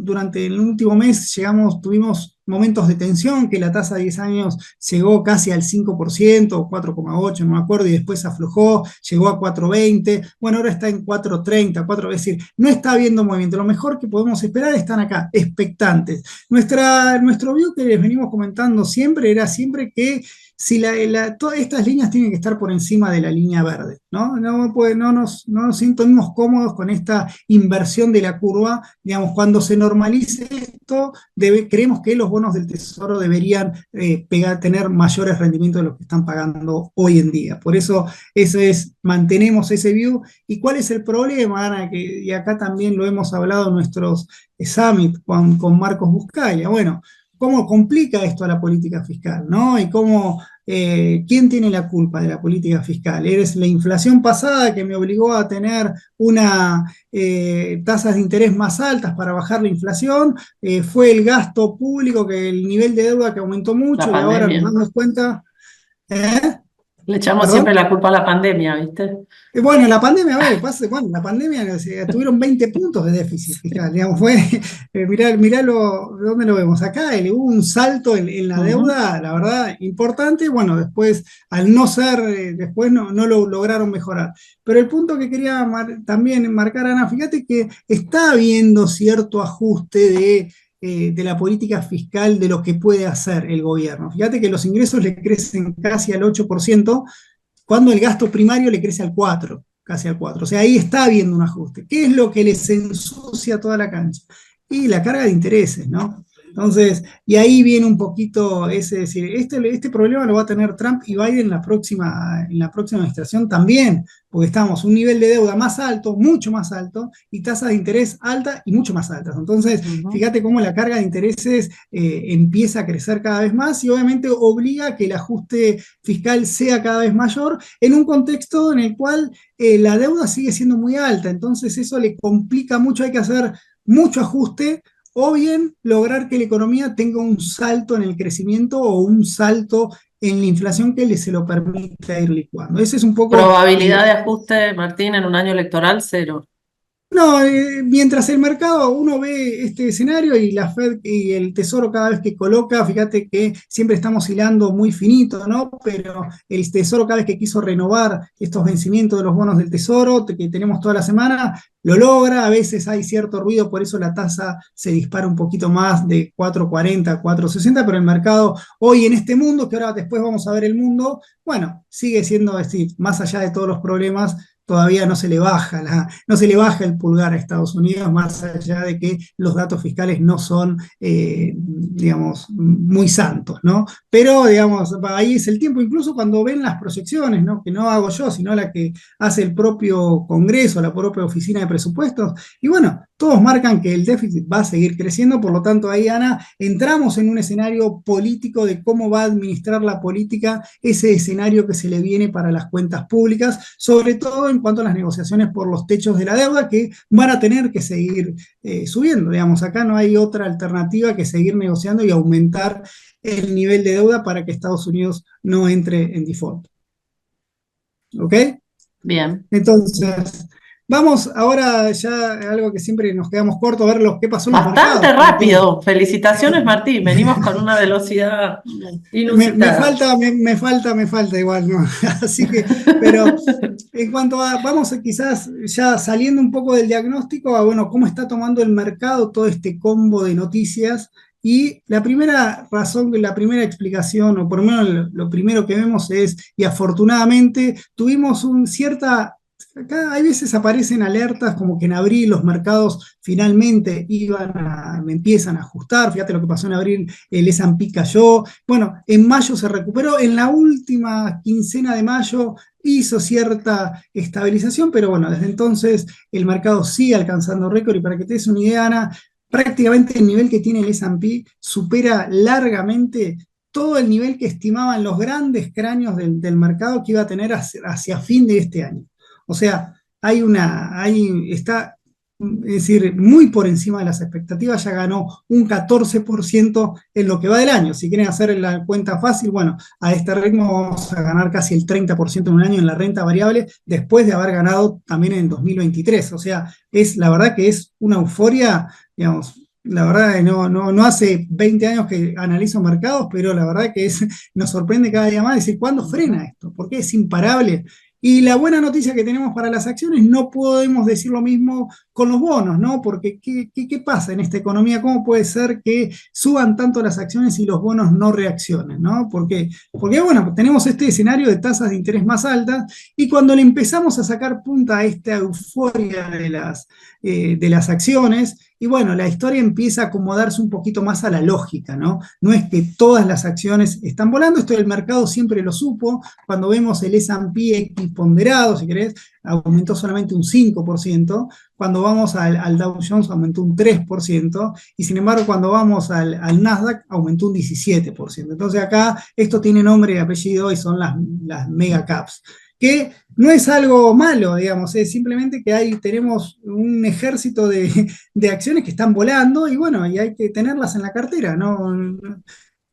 durante el último mes tuvimos momentos de tensión, que la tasa de 10 años llegó casi al 5%, o 4,8, no me acuerdo, y después aflojó, llegó a 4,20, bueno, ahora está en 4,30, es decir, no está habiendo movimiento. Lo mejor que podemos esperar están acá, expectantes. Nuestro view que les venimos comentando siempre era siempre que si todas estas líneas tienen que estar por encima de la línea verde, ¿no? No nos sentimos cómodos con esta inversión de la curva. Digamos, cuando se normalice esto, creemos que los bonos del Tesoro deberían tener mayores rendimientos de los que están pagando hoy en día. Por eso, mantenemos ese view. ¿Y cuál es el problema, Ana? Y acá también lo hemos hablado en nuestros summit con Marcos Buscaya. Bueno, cómo complica esto a la política fiscal, ¿no? Y quién tiene la culpa de la política fiscal. ¿Eres la inflación pasada que me obligó a tener tasas de interés más altas para bajar la inflación? ¿Fue el gasto público, el nivel de deuda que aumentó La mucho y ahora nos pandemia. damos cuenta? ¿Eh? Le echamos ¿Perdón? siempre la culpa a la pandemia, ¿viste? Bueno, la pandemia, a ver, bueno, la pandemia o sea, tuvieron 20 puntos de déficit fiscal, digamos, fue, mirá ¿dónde lo vemos? Acá hubo un salto en la Ujú. deuda, la verdad, importante, bueno, después, al no ser, después no lo lograron mejorar. Pero el punto que quería también marcar, Ana, fíjate que está habiendo cierto ajuste de la política fiscal de lo que puede hacer el gobierno. Fíjate que los ingresos le crecen casi al 8% cuando el gasto primario le crece al 4, casi al 4. O sea, ahí está habiendo un ajuste. ¿Qué es lo que les ensucia toda la cancha? Y la carga de intereses, ¿no? Entonces, y ahí viene un poquito ese decir, este problema lo va a tener Trump y Biden en la próxima administración también, porque estamos un nivel de deuda más alto, mucho más alto, y tasas de interés altas y mucho más altas. Entonces, Ujú. fíjate cómo la carga de intereses empieza a crecer cada vez más y obviamente obliga a que el ajuste fiscal sea cada vez mayor en un contexto en el cual la deuda sigue siendo muy alta. Entonces, eso le complica mucho, hay que hacer mucho ajuste o bien lograr que la economía tenga un salto en el crecimiento o un salto en la inflación que se lo permita ir licuando. Ese es un poco Probabilidad de ajuste, Martín, en un año electoral, cero. no, mientras el mercado, uno ve este escenario y la Fed y el Tesoro cada vez que coloca, fíjate que siempre estamos hilando muy finito, ¿no? Pero el Tesoro cada vez que quiso renovar estos vencimientos de los bonos del Tesoro, que tenemos toda la semana, lo logra, a veces hay cierto ruido, por eso la tasa se dispara un poquito más de 4,40, 4,60, pero el mercado hoy en este mundo, que ahora después vamos a ver el mundo, bueno, sigue siendo, es decir, más allá de todos los problemas, todavía no se le baja el pulgar a Estados Unidos, más allá de que los datos fiscales no son, digamos, muy santos, ¿no? Pero, digamos, ahí es el tiempo, incluso cuando ven las proyecciones, ¿no? Que no hago yo, sino la que hace el propio Congreso, la propia Oficina de Presupuestos, y bueno, todos marcan que el déficit va a seguir creciendo, por lo tanto ahí, Ana, entramos en un escenario político de cómo va a administrar la política ese escenario que se le viene para las cuentas públicas, sobre todo en cuanto a las negociaciones por los techos de la deuda que van a tener que seguir subiendo. Digamos, acá no hay otra alternativa que seguir negociando y aumentar el nivel de deuda para que Estados Unidos no entre en default. ¿Ok? Bien. Entonces, vamos ahora ya a algo que siempre nos quedamos cortos, a ver qué pasó en los Bastante mercados. rápido. Felicitaciones, Martín. Venimos con una velocidad inusitada. Me falta igual, ¿no? Así que, pero en cuanto a, vamos a quizás ya saliendo un poco del diagnóstico, a bueno, cómo está tomando el mercado todo este combo de noticias. Y la primera razón, la primera explicación, o por lo menos lo primero que vemos es, y afortunadamente tuvimos cierta, acá hay veces aparecen alertas como que en abril los mercados finalmente empiezan a ajustar, fíjate lo que pasó en abril, el S&P cayó, bueno, en mayo se recuperó, en la última quincena de mayo hizo cierta estabilización, pero bueno, desde entonces el mercado sigue alcanzando récord y para que te des una idea, Ana, prácticamente el nivel que tiene el S&P supera largamente todo el nivel que estimaban los grandes cráneos del mercado que iba a tener hacia fin de este año. O sea, está, es decir, muy por encima de las expectativas, ya ganó un 14% en lo que va del año. Si quieren hacer la cuenta fácil, bueno, a este ritmo vamos a ganar casi el 30% en un año en la renta variable, después de haber ganado también en 2023. O sea, la verdad que es una euforia, digamos, la verdad que no hace 20 años que analizo mercados, pero la verdad que nos sorprende cada día más decir, ¿cuándo frena esto? ¿Por qué es imparable? Y la buena noticia que tenemos para las acciones, no podemos decir lo mismo con los bonos, ¿no? Porque ¿qué pasa en esta economía? ¿Cómo puede ser que suban tanto las acciones y los bonos no reaccionen, ¿no? Porque bueno, tenemos este escenario de tasas de interés más altas y cuando le empezamos a sacar punta a esta euforia de las acciones, y bueno, la historia empieza a acomodarse un poquito más a la lógica, ¿no? No es que todas las acciones están volando, esto el mercado siempre lo supo, cuando vemos el S&P X ponderado, si querés, aumentó solamente un 5%, cuando vamos al Dow Jones aumentó un 3%, y sin embargo cuando vamos al Nasdaq aumentó un 17%. Entonces acá esto tiene nombre y apellido y son las mega caps, que no es algo malo, digamos, es simplemente que ahí tenemos un ejército de acciones que están volando y bueno, y hay que tenerlas en la cartera, ¿no?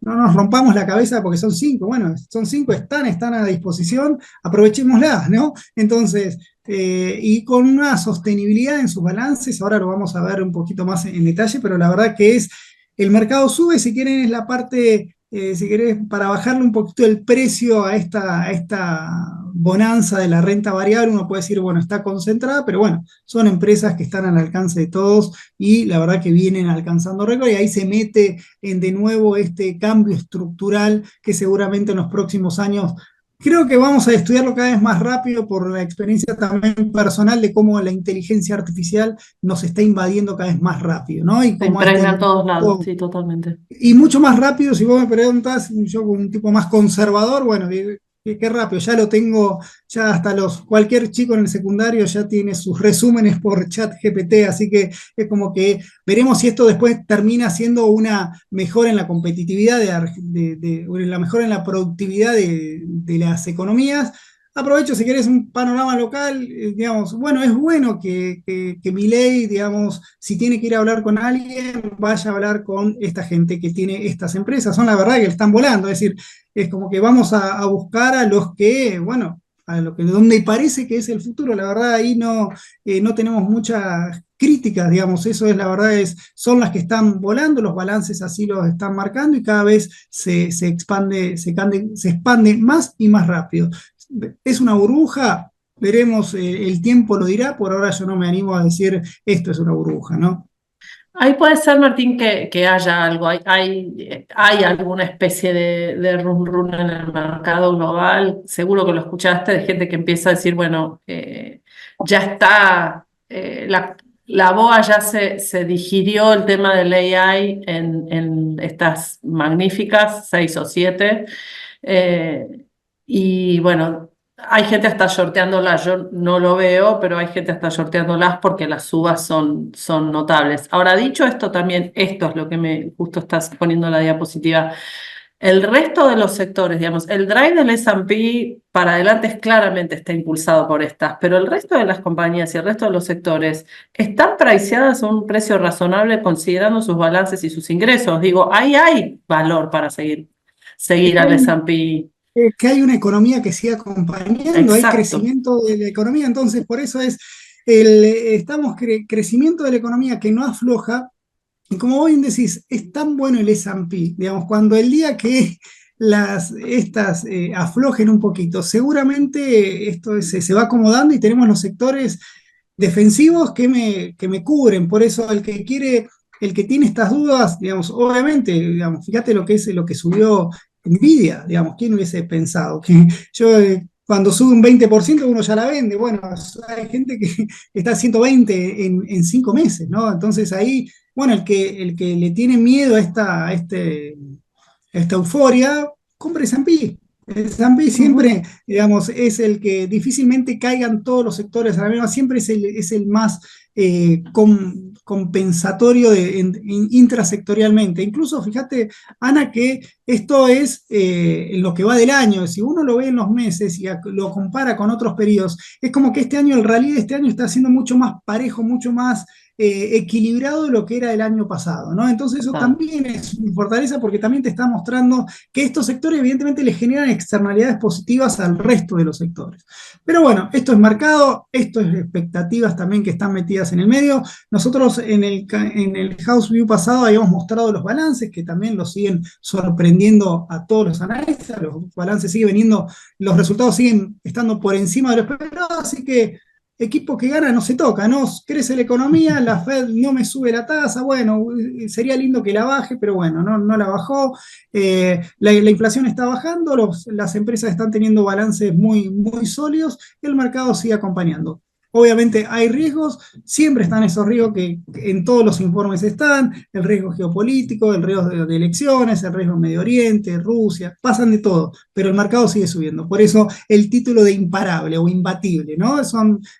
no nos rompamos la cabeza porque son 5. Bueno, son 5, están a disposición, aprovechémoslas, ¿no? Entonces, y con una sostenibilidad en sus balances, ahora lo vamos a ver un poquito más en detalle, pero la verdad que es, el mercado sube, si quieren, es la parte, si querés, para bajarle un poquito el precio a esta bonanza de la renta variable, uno puede decir, bueno, está concentrada, pero bueno, son empresas que están al alcance de todos y la verdad que vienen alcanzando récord y ahí se mete en de nuevo este cambio estructural que seguramente en los próximos años creo que vamos a estudiarlo cada vez más rápido por la experiencia también personal de cómo la inteligencia artificial nos está invadiendo cada vez más rápido, ¿no? Y Se cómo este impregna en todos lados, mundo sí, totalmente. y mucho más rápido, si vos me preguntas, yo como un tipo más conservador, bueno, qué rápido, ya lo tengo, ya hasta cualquier chico en el secundario ya tiene sus resúmenes por chat GPT, así que es como que veremos si esto después termina siendo una mejora en la competitividad, o en la mejora en la productividad de las economías. Aprovecho, si querés, un panorama local, digamos, bueno, es bueno que Milei, digamos, si tiene que ir a hablar con alguien, vaya a hablar con esta gente que tiene estas empresas. Son la verdad que le están volando, es decir, es como que vamos a buscar a los que, bueno, a lo que donde parece que es el futuro. La verdad ahí no tenemos muchas críticas, digamos, eso es la verdad, son las que están volando, los balances así los están marcando y cada vez se expande más y más rápido. ¿Es una burbuja? Veremos, el tiempo lo dirá, por ahora yo no me animo a decir esto es una burbuja, ¿no? Ahí puede ser, Martín, que haya algo, hay alguna especie de run run en el mercado global, seguro que lo escuchaste, de gente que empieza a decir, bueno, ya está, la BOA ya se digirió el tema del AI en estas magníficas 6 o 7, y bueno, hay gente hasta shorteándolas, yo no lo veo, pero hay gente hasta shorteándolas porque las subas son notables. Ahora, dicho esto también, esto es lo que justo estás poniendo en la diapositiva. El resto de los sectores, digamos, el drive del S&P para adelante claramente está impulsado por estas, pero el resto de las compañías y el resto de los sectores están priceadas a un precio razonable considerando sus balances y sus ingresos. Digo, ahí hay valor para Es seguir que al hay, S&P. que hay una economía que sigue acompañando, hay Exacto. crecimiento de la economía, entonces por eso estamos crecimiento de la economía que no afloja. Y como vos bien decís, es tan bueno el S&P, digamos, cuando el día que estas aflojen un poquito, seguramente esto se va acomodando y tenemos los sectores defensivos que me cubren. Por eso el que tiene estas dudas, digamos, obviamente, digamos, fíjate lo que subió Nvidia, digamos, ¿quién hubiese pensado? Que yo, cuando sube un 20% uno ya la vende. Bueno, hay gente que está a 120 en 5 meses, ¿no? Entonces ahí, bueno, el que le tiene miedo a esta euforia, compre S&P. El S&P Ujú. siempre, digamos, es el que difícilmente caigan todos los sectores a la misma, siempre es el más compensatorio intrasectorialmente. Incluso, fíjate, Ana, que esto es lo que va del año. Si uno lo ve en los meses y lo compara con otros periodos, es como que este año, el rally de este año está siendo mucho más parejo, mucho más equilibrado de lo que era el año pasado, ¿no? Entonces eso Ah. también es una fortaleza porque también te está mostrando que estos sectores evidentemente le generan externalidades positivas al resto de los sectores. Pero bueno, esto es marcado, esto es expectativas también que están metidas en el medio. Nosotros en el House View pasado habíamos mostrado los balances que también los siguen sorprendiendo a todos los analistas, los balances siguen veniendo, los resultados siguen estando por encima de lo esperado, así que equipo que gana no se toca, ¿no? Crece la economía, la Fed no me sube la tasa, bueno, sería lindo que la baje, pero bueno, no la bajó. La inflación está bajando, las empresas están teniendo balances muy, muy sólidos y el mercado sigue acompañando. Obviamente hay riesgos, siempre están esos riesgos que en todos los informes están, el riesgo geopolítico, el riesgo de elecciones, el riesgo en Medio Oriente, Rusia, pasan de todo, pero el mercado sigue subiendo. Por eso el título de imparable o imbatible, ¿no?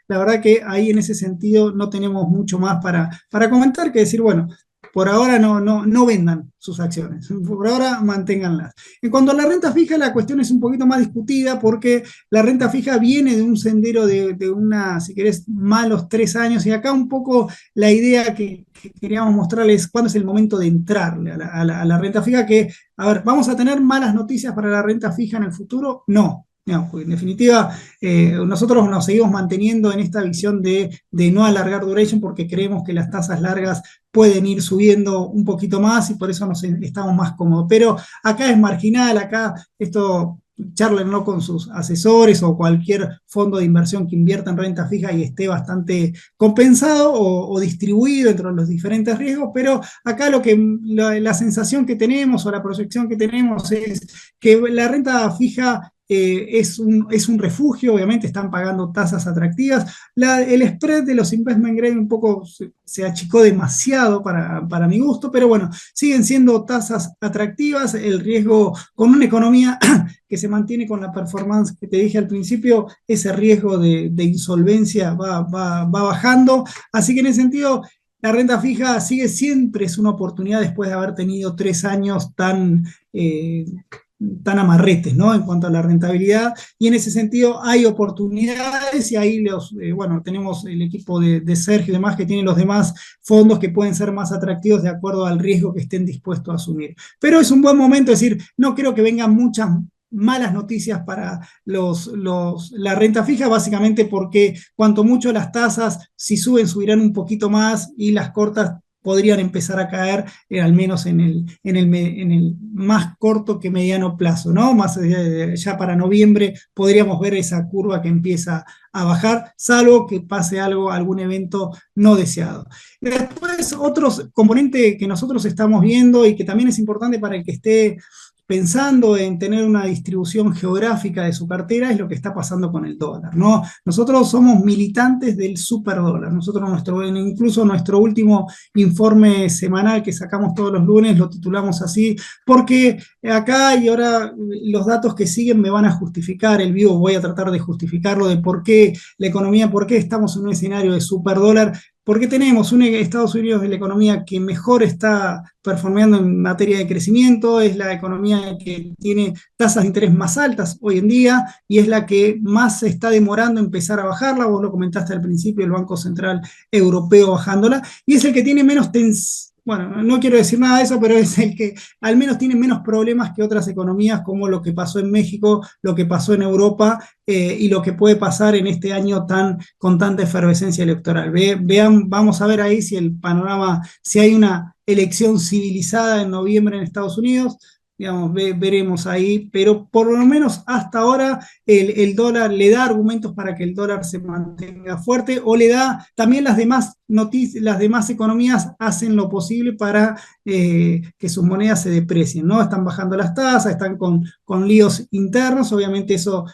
La verdad que ahí en ese sentido no tenemos mucho más para comentar que decir, bueno, por ahora no vendan sus acciones, por ahora manténganlas. En cuanto a la renta fija, la cuestión es un poquito más discutida porque la renta fija viene de un sendero de una, si querés, malos 3 años, y acá un poco la idea que queríamos mostrarles cuándo es el momento de entrarle a la renta fija, que, a ver, ¿vamos a tener malas noticias para la renta fija en el futuro? No. No, pues en definitiva, nosotros nos seguimos manteniendo en esta visión de no alargar duration porque creemos que las tasas largas pueden ir subiendo un poquito más y por eso estamos más cómodos. Pero acá es marginal, acá esto charlenlo con sus asesores o cualquier fondo de inversión que invierta en renta fija y esté bastante compensado o distribuido entre los diferentes riesgos, pero acá la sensación que tenemos o la proyección que tenemos es que la renta fija es un refugio, obviamente están pagando tasas atractivas. El spread de los investment grade un poco se achicó demasiado para mi gusto, pero bueno, siguen siendo tasas atractivas, el riesgo con una economía que se mantiene con la performance que te dije al principio, ese riesgo de insolvencia va bajando, así que en ese sentido la renta fija siempre es una oportunidad después de haber tenido 3 años tan amarretes, ¿no? En cuanto a la rentabilidad, y en ese sentido hay oportunidades y ahí bueno, tenemos el equipo de Sergio y demás que tienen los demás fondos que pueden ser más atractivos de acuerdo al riesgo que estén dispuestos a asumir. Pero es un buen momento, es decir, no creo que vengan muchas malas noticias para la renta fija, básicamente porque cuanto mucho las tasas, si suben, subirán un poquito más y las cortas podrían empezar a caer, al menos en el más corto que mediano plazo, ¿no? Más ya para noviembre podríamos ver esa curva que empieza a bajar, salvo que pase algún evento no deseado. Después, otros componentes que nosotros estamos viendo y que también es importante para el que esté pensando en tener una distribución geográfica de su cartera es lo que está pasando con el dólar, ¿no? Nosotros somos militantes del superdólar. Nosotros, incluso nuestro último informe semanal que sacamos todos los lunes, lo titulamos así, porque acá y ahora los datos que siguen me van a justificar el vivo, voy a tratar de justificarlo de por qué la economía, por qué estamos en un escenario de superdólar, porque tenemos un Estados Unidos de la economía que mejor está performando en materia de crecimiento, es la economía que tiene tasas de interés más altas hoy en día y es la que más se está demorando en empezar a bajarla, vos lo comentaste al principio, el Banco Central Europeo bajándola, y es el que tiene menos bueno, no quiero decir nada de eso, pero es el que al menos tiene menos problemas que otras economías, como lo que pasó en México, lo que pasó en Europa y lo que puede pasar en este año con tanta efervescencia electoral. Vamos a ver ahí si el panorama, si hay una elección civilizada en noviembre en Estados Unidos, digamos, veremos ahí, pero por lo menos hasta ahora el dólar le da argumentos para que el dólar se mantenga fuerte, o le da, también las demás noticias, las demás economías hacen lo posible para que sus monedas se deprecien, ¿no? Están bajando las tasas, están con líos internos, obviamente eso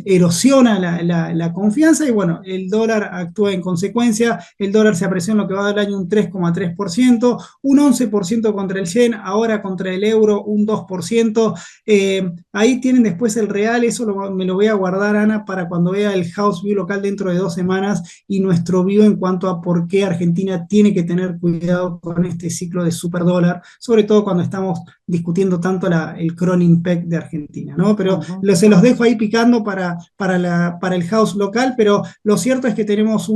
erosiona la confianza y bueno, el dólar actúa en consecuencia, el dólar se apreció en lo que va del año un 3,3%, un 11% contra el yen, ahora contra el euro un 2%, ahí tienen después el real, eso me lo voy a guardar, Ana, para cuando vea el House View local dentro de 2 semanas y nuestro view en cuanto a por qué Argentina tiene que tener cuidado con este ciclo de superdólar, sobre todo cuando estamos discutiendo tanto el crawling peg de Argentina, ¿no? Pero se los dejo ahí picando para el house local, pero lo cierto es que tenemos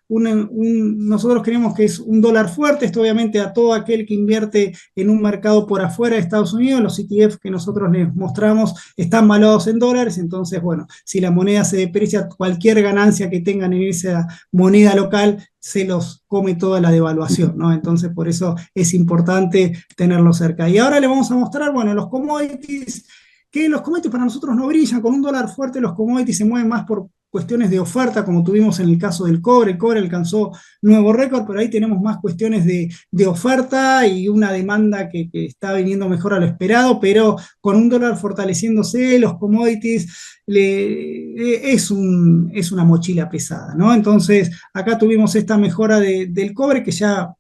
nosotros creemos que es un dólar fuerte, esto obviamente a todo aquel que invierte en un mercado por afuera de Estados Unidos, los ETF que nosotros les mostramos están valorados en dólares, entonces, bueno, si la moneda se deprecia, cualquier ganancia que tengan en esa moneda local se los come toda la devaluación, ¿no? Entonces, por eso es importante tenerlo cerca. Y ahora le vamos a mostrar, bueno, los commodities, que los commodities para nosotros no brillan, con un dólar fuerte los commodities se mueven más por cuestiones de oferta, como tuvimos en el caso del cobre. El cobre alcanzó nuevo récord, pero ahí tenemos más cuestiones de oferta y una demanda que está viniendo mejor a lo esperado, pero con un dólar fortaleciéndose, los commodities es una mochila pesada, ¿no? Entonces, acá tuvimos esta mejora del cobre que ya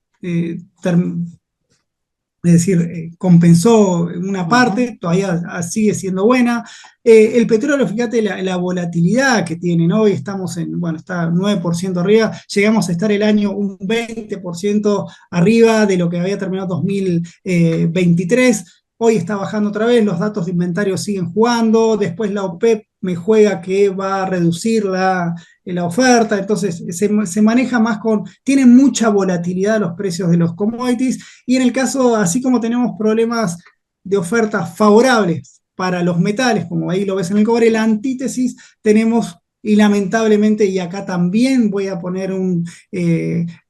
es decir, compensó una Ujú. parte, todavía sigue siendo buena. El petróleo, fíjate la volatilidad que tiene, ¿no? Hoy estamos bueno, está 9% arriba, llegamos a estar el año un 20% arriba de lo que había terminado 2023. Hoy está bajando otra vez, los datos de inventario siguen jugando, después la OPEP me juega que va a reducir la oferta, entonces se maneja más tiene mucha volatilidad los precios de los commodities, y en el caso, así como tenemos problemas de ofertas favorables para los metales, como ahí lo ves en el cobre, la antítesis tenemos, y lamentablemente, y acá también voy a poner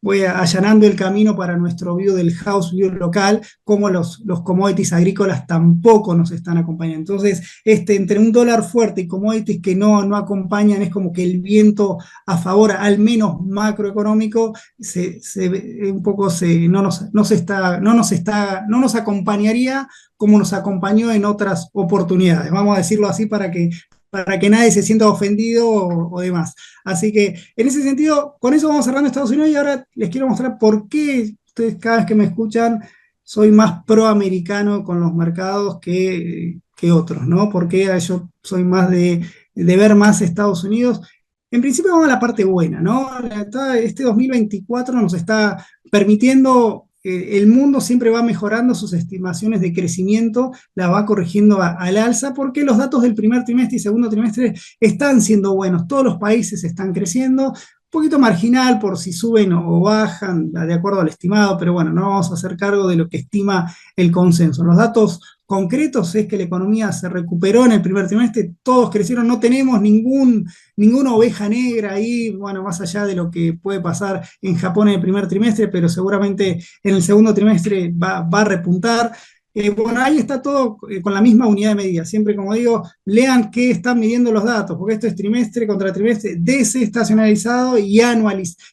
voy allanando el camino para nuestro view del house view local, como los commodities agrícolas tampoco nos están acompañando. Entonces, entre un dólar fuerte y commodities que no acompañan, es como que el viento a favor, al menos macroeconómico, un poco no nos acompañaría como nos acompañó en otras oportunidades. Vamos a decirlo así para que nadie se sienta ofendido o demás. Así que en ese sentido, con eso vamos cerrando Estados Unidos, y ahora les quiero mostrar por qué ustedes cada vez que me escuchan soy más proamericano con los mercados que otros, ¿no? Porque yo soy más de ver más Estados Unidos. En principio vamos a la parte buena, ¿no? Este 2024 nos está permitiendo, el mundo siempre va mejorando sus estimaciones de crecimiento, la va corrigiendo al alza, porque los datos del primer trimestre y segundo trimestre están siendo buenos, todos los países están creciendo, un poquito marginal por si suben o bajan, de acuerdo al estimado, pero bueno, no vamos a hacer cargo de lo que estima el consenso. Los datos concretos es que la economía se recuperó en el primer trimestre, todos crecieron, no tenemos ninguna oveja negra ahí, bueno, más allá de lo que puede pasar en Japón en el primer trimestre, pero seguramente en el segundo trimestre va a repuntar. Bueno, ahí está todo con la misma unidad de medida. Siempre, como digo, lean qué están midiendo los datos, porque esto es trimestre contra trimestre, desestacionalizado y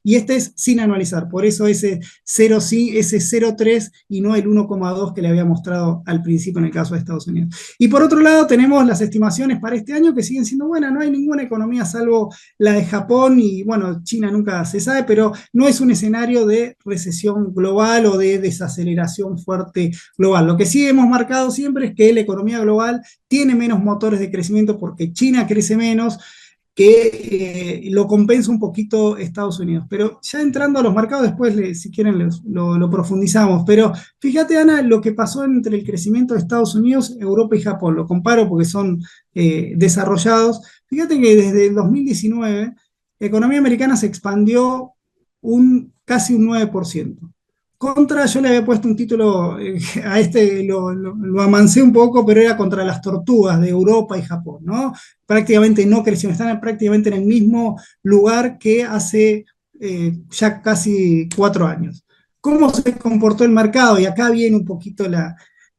y este es sin anualizar. Por eso ese 0,3 y no el 1,2 que le había mostrado al principio en el caso de Estados Unidos. Y por otro lado, tenemos las estimaciones para este año que siguen siendo buenas. No hay ninguna economía salvo la de Japón, y bueno, China nunca se sabe, pero no es un escenario de recesión global o de desaceleración fuerte global. Lo que sí hemos marcado siempre es que la economía global tiene menos motores de crecimiento porque China crece menos, que lo compensa un poquito Estados Unidos. Pero ya entrando a los mercados, después, si quieren, lo profundizamos. Pero fíjate, Ana, lo que pasó entre el crecimiento de Estados Unidos, Europa y Japón. Lo comparo porque son desarrollados. Fíjate que desde el 2019, la economía americana se expandió casi un 9%. Contra, yo le había puesto un título a lo amancé un poco, pero era contra las tortugas de Europa y Japón, ¿no? Prácticamente no crecieron, están prácticamente en el mismo lugar que hace ya casi 4 años. ¿Cómo se comportó el mercado? Y acá viene un poquito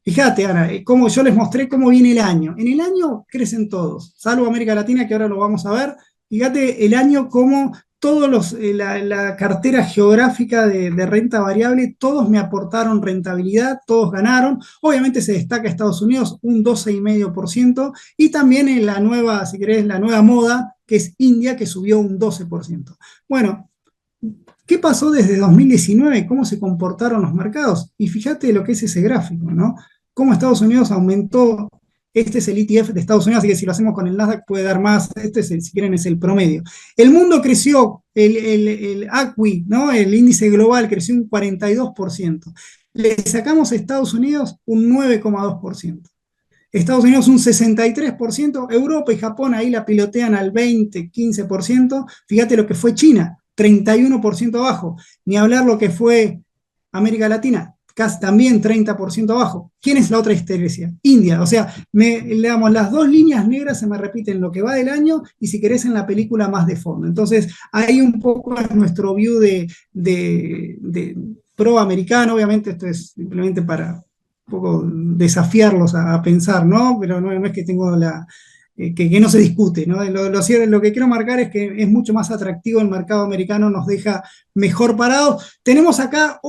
Fíjate, Ana, como yo les mostré cómo viene el año. En el año crecen todos, salvo América Latina, que ahora lo vamos a ver. Fíjate el año como la cartera geográfica de renta variable, todos me aportaron rentabilidad, todos ganaron. Obviamente se destaca Estados Unidos, un 12,5%, y también en la nueva, si querés, la nueva moda, que es India, que subió un 12%. Bueno, ¿qué pasó desde 2019? ¿Cómo se comportaron los mercados? Y fíjate lo que es ese gráfico, ¿no? Cómo Estados Unidos aumentó. Este es el ETF de Estados Unidos, así que si lo hacemos con el Nasdaq puede dar más. Este es si quieren, es el promedio. El mundo creció, el ACWI, ¿no? El índice global creció un 42%. Le sacamos a Estados Unidos un 9,2%. Estados Unidos un 63%, Europa y Japón ahí la pilotean al 20, 15%. Fíjate lo que fue China, 31% abajo. Ni hablar lo que fue América Latina, casi también 30% abajo. ¿Quién es la otra histeria? India. O sea, le damos las dos líneas negras, se me repiten lo que va del año, y si querés en la película más de fondo. Entonces, ahí un poco es nuestro view de pro-americano. Obviamente esto es simplemente para un poco desafiarlos a pensar, ¿no? Pero no es que tengo que no se discute, ¿no? Lo que quiero marcar es que es mucho más atractivo el mercado americano, nos deja mejor parados. Tenemos acá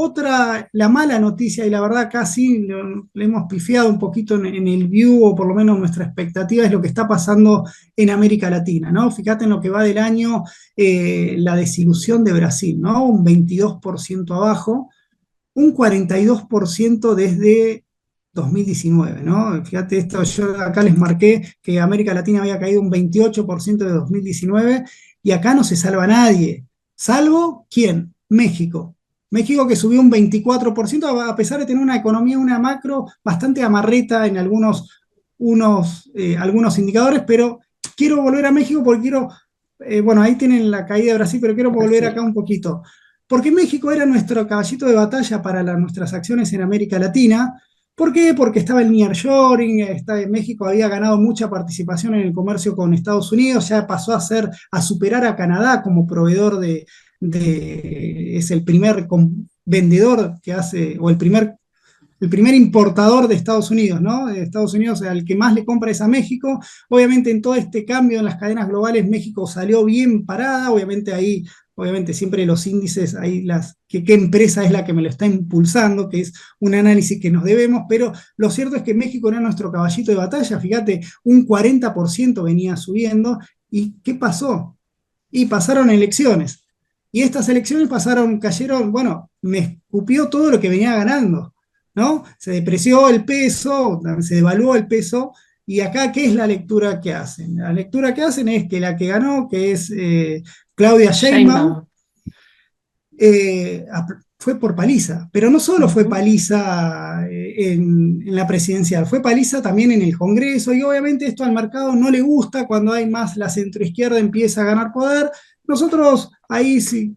la mala noticia, y la verdad acá sí le hemos pifiado un poquito en el view, o por lo menos nuestra expectativa es lo que está pasando en América Latina, ¿no? Fíjate en lo que va del año, la desilusión de Brasil, ¿no? Un 22% abajo. un 42% desde 2019, ¿no? Fíjate esto, yo acá les marqué que América Latina había caído un 28% de 2019 y acá no se salva nadie, salvo ¿quién? México. México que subió un 24% a pesar de tener una economía, una macro bastante amarreta en algunos indicadores, pero quiero volver a México porque bueno, ahí tienen la caída de Brasil, pero quiero volver acá Brasil. un poquito. Porque México era nuestro caballito de batalla para nuestras acciones en América Latina. ¿Por qué? Porque estaba el nearshoring, México había ganado mucha participación en el comercio con Estados Unidos, ya pasó a superar a Canadá como proveedor es el primer vendedor que hace, o el primer importador de Estados Unidos, ¿no? De Estados Unidos, al que más le compra es a México. Obviamente en todo este cambio en las cadenas globales, México salió bien parada, obviamente siempre los índices, ahí qué empresa es la que me lo está impulsando, que es un análisis que nos debemos, pero lo cierto es que México era nuestro caballito de batalla, fíjate, un 40% venía subiendo, ¿y qué pasó? Y pasaron elecciones. Y estas elecciones cayeron, bueno, me escupió todo lo que venía ganando, ¿no? Se depreció el peso, se devaluó el peso, y acá, ¿qué es la lectura que hacen? La lectura que hacen es que la que ganó, que es Claudia Sheinbaum, Sheinbaum. fue por paliza, pero no solo fue Ujú. paliza en la presidencial, fue paliza también en el Congreso, y obviamente esto al mercado no le gusta cuando hay más la centroizquierda empieza a ganar poder. Nosotros ahí sí,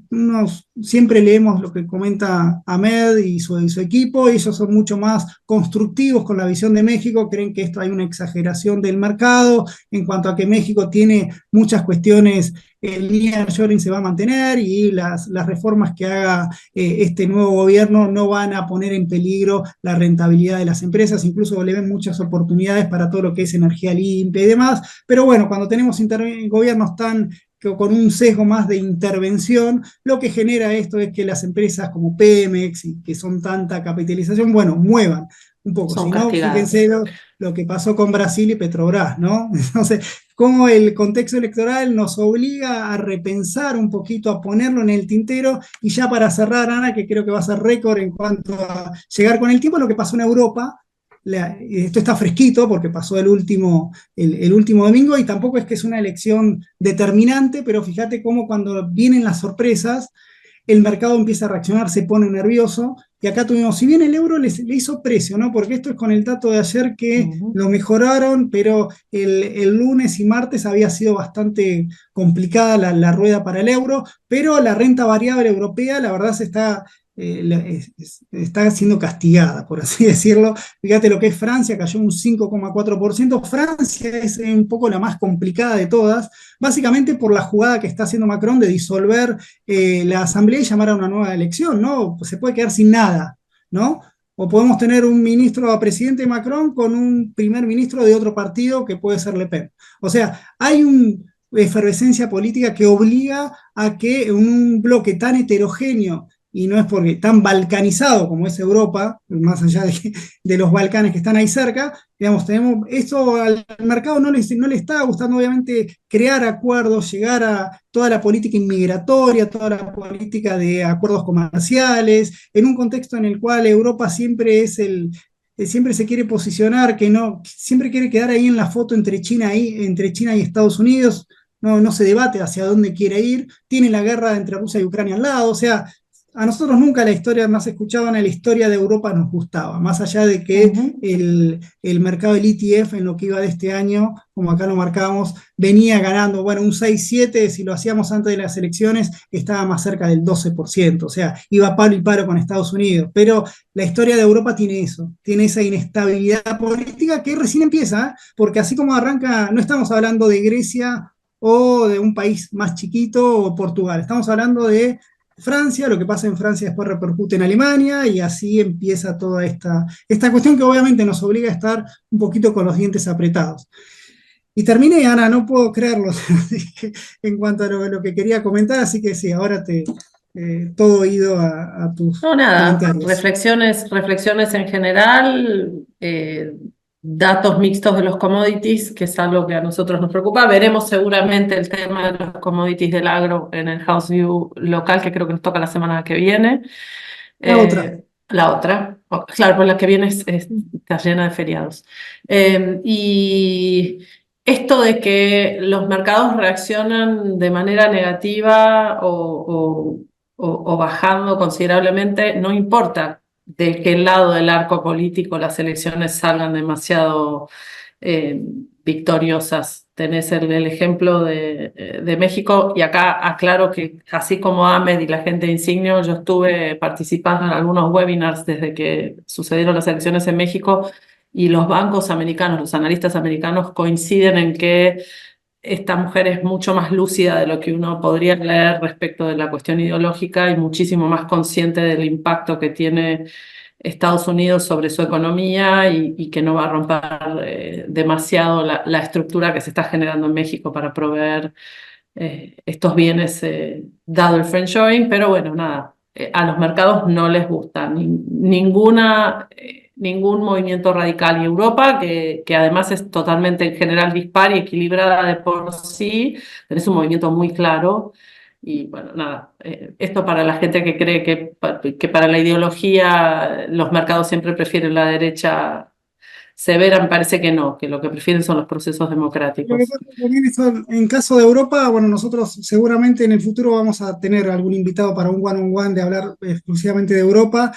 siempre leemos lo que comenta Ahmed y su equipo, ellos son mucho más constructivos con la visión de México, creen que esto hay una exageración del mercado en cuanto a que México tiene muchas cuestiones, el nearshoring se va a mantener y las reformas que haga este nuevo gobierno no van a poner en peligro la rentabilidad de las empresas, incluso le ven muchas oportunidades para todo lo que es energía limpia y demás, pero bueno, cuando tenemos gobiernos con un sesgo más de intervención, lo que genera esto es que las empresas como Pemex, y que son tanta capitalización, bueno, muevan un poco. Son Si no, fíjense castigadas. lo que pasó con Brasil y Petrobras, ¿no? Entonces, cómo el contexto electoral nos obliga a repensar un poquito, a ponerlo en el tintero, y ya para cerrar, Ana, que creo que va a ser récord en cuanto a llegar con el tiempo, lo que pasó en Europa. Esto está fresquito porque pasó el último domingo y tampoco es que es una elección determinante, pero fíjate cómo cuando vienen las sorpresas, el mercado empieza a reaccionar, se pone nervioso, y acá tuvimos, si bien el euro le hizo precio, ¿no? Porque esto es con el dato de ayer que Ujú. lo mejoraron, pero el lunes y martes había sido bastante complicada la rueda para el euro, pero la renta variable europea, la verdad, está siendo castigada, por así decirlo. Fíjate lo que es Francia, cayó un 5,4%. Francia es un poco la más complicada de todas, básicamente por la jugada que está haciendo Macron de disolver la asamblea y llamar a una nueva elección, ¿no? Pues se puede quedar sin nada, ¿no? O podemos tener un ministro a presidente Macron con un primer ministro de otro partido que puede ser Le Pen. O sea, hay una efervescencia política que obliga a que en un bloque tan heterogéneo, y no es porque tan balcanizado como es Europa, más allá de los Balcanes que están ahí cerca, digamos, tenemos esto al mercado no le está gustando, obviamente, crear acuerdos, llegar a toda la política inmigratoria, toda la política de acuerdos comerciales, en un contexto en el cual Europa siempre se quiere posicionar, que no, siempre quiere quedar ahí en la foto entre China y Estados Unidos. No se debate hacia dónde quiere ir, tiene la guerra entre Rusia y Ucrania al lado, o sea, a nosotros nunca la historia más escuchada en la historia de Europa nos gustaba, más allá de que Ujú. el mercado del ETF en lo que iba de este año, como acá lo marcábamos, venía ganando, bueno, un 6-7, si lo hacíamos antes de las elecciones, estaba más cerca del 12%, o sea, iba palo y paro con Estados Unidos, pero la historia de Europa tiene eso, tiene esa inestabilidad política que recién empieza, ¿eh? Porque así como arranca, no estamos hablando de Grecia o de un país más chiquito o Portugal, estamos hablando de Francia, lo que pasa en Francia después repercute en Alemania, y así empieza toda esta cuestión que obviamente nos obliga a estar un poquito con los dientes apretados. Y terminé, Ana, no puedo creerlo, así que, en cuanto a lo que quería comentar, así que sí, ahora todo oído a tus No, nada, comentarios. reflexiones en general, datos mixtos de los commodities, que es algo que a nosotros nos preocupa. Veremos seguramente el tema de los commodities del agro en el House View local, que creo que nos toca la semana que viene. La otra. La otra, claro, pues la que viene está llena de feriados. Y esto de que los mercados reaccionan de manera negativa o bajando considerablemente, no importa de qué lado del arco político las elecciones salgan demasiado eh, victoriosas. Tenés el ejemplo de México y acá aclaro que así como Ahmed y la gente de Insignio, yo estuve participando en algunos webinars desde que sucedieron las elecciones en México y los bancos americanos, los analistas americanos coinciden en que esta mujer es mucho más lúcida de lo que uno podría leer respecto de la cuestión ideológica y muchísimo más consciente del impacto que tiene Estados Unidos sobre su economía y que no va a romper demasiado la estructura que se está generando en México para proveer estos bienes dado el friendshoring, pero bueno, nada, a los mercados no les gusta ningún movimiento radical. Y Europa, que además es totalmente en general dispar y equilibrada de por sí, tenés un movimiento muy claro. Y bueno, nada, esto para la gente que cree que para la ideología los mercados siempre prefieren la derecha severa, me parece que no, que lo que prefieren son los procesos Lo que democráticos. pasa también es en caso de Europa, bueno, nosotros seguramente en el futuro vamos a tener algún invitado para un one-on-one de hablar exclusivamente de Europa.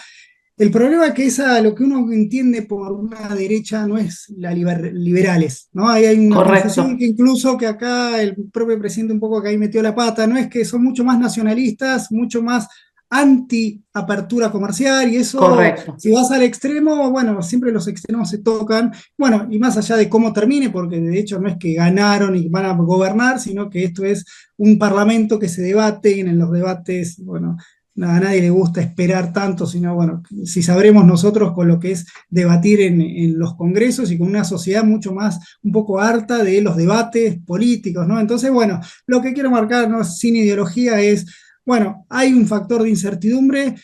El problema es que lo que uno entiende por una derecha no es la liberales, ¿no? Ahí hay una confusión Correcto, que incluso que acá el propio presidente un poco que ahí metió la pata, no es que son mucho más nacionalistas, mucho más anti-apertura comercial y eso, correcto. si vas al extremo, bueno, siempre los extremos se tocan, bueno, y más allá de cómo termine, porque de hecho no es que ganaron y van a gobernar, sino que esto es un parlamento que se debate y en los debates, bueno, a nadie le gusta esperar tanto, sino bueno, si sabremos nosotros con lo que es debatir en los congresos y con una sociedad mucho más, un poco harta de los debates políticos, ¿no? Entonces, bueno, lo que quiero marcar, ¿no? Sin ideología es, bueno, hay un factor de incertidumbre,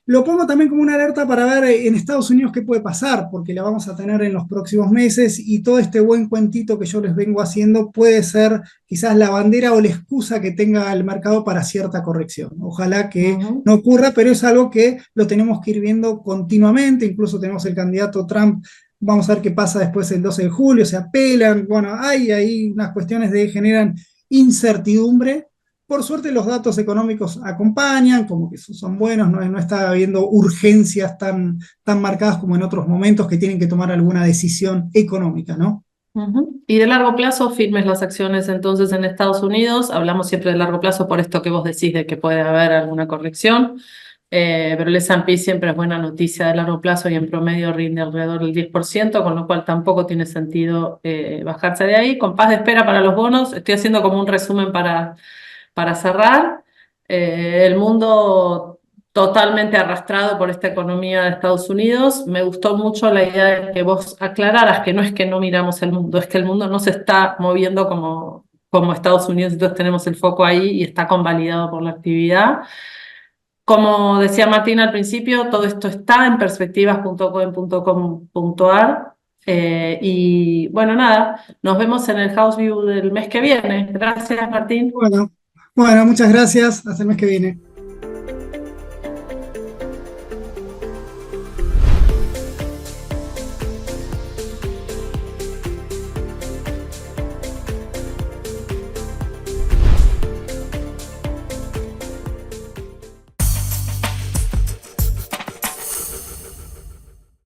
lo pongo también como una alerta para ver en Estados Unidos qué puede pasar, porque la vamos a tener en los próximos meses y todo este buen cuentito que yo les vengo haciendo puede ser quizás la bandera o la excusa que tenga el mercado para cierta corrección. Ojalá que Ujú, no ocurra, pero es algo que lo tenemos que ir viendo continuamente. Incluso tenemos el candidato Trump. Vamos a ver qué pasa después el 12 de julio, se apelan, bueno, hay ahí unas cuestiones de generan incertidumbre. Por suerte los datos económicos acompañan, como que son buenos, no está habiendo urgencias tan marcadas como en otros momentos que tienen que tomar alguna decisión económica, ¿no? ujú. Y de largo plazo, firmes las acciones entonces en Estados Unidos. Hablamos siempre de largo plazo por esto que vos decís de que puede haber alguna corrección. Pero el S&P siempre es buena noticia de largo plazo y en promedio rinde alrededor del 10%, con lo cual tampoco tiene sentido bajarse de ahí. Con paz de espera para los bonos, estoy haciendo como un resumen para cerrar. El mundo totalmente arrastrado por esta economía de Estados Unidos. Me gustó mucho la idea de que vos aclararas que no es que no miramos el mundo, es que el mundo no se está moviendo como Estados Unidos, entonces tenemos el foco ahí y está convalidado por la actividad. Como decía Martín al principio, todo esto está en perspectivas.coen.com.ar. Y bueno, nada, nos vemos en el House View del mes que viene. Gracias, Martín. Bueno, bueno, muchas gracias. Hasta el mes que viene.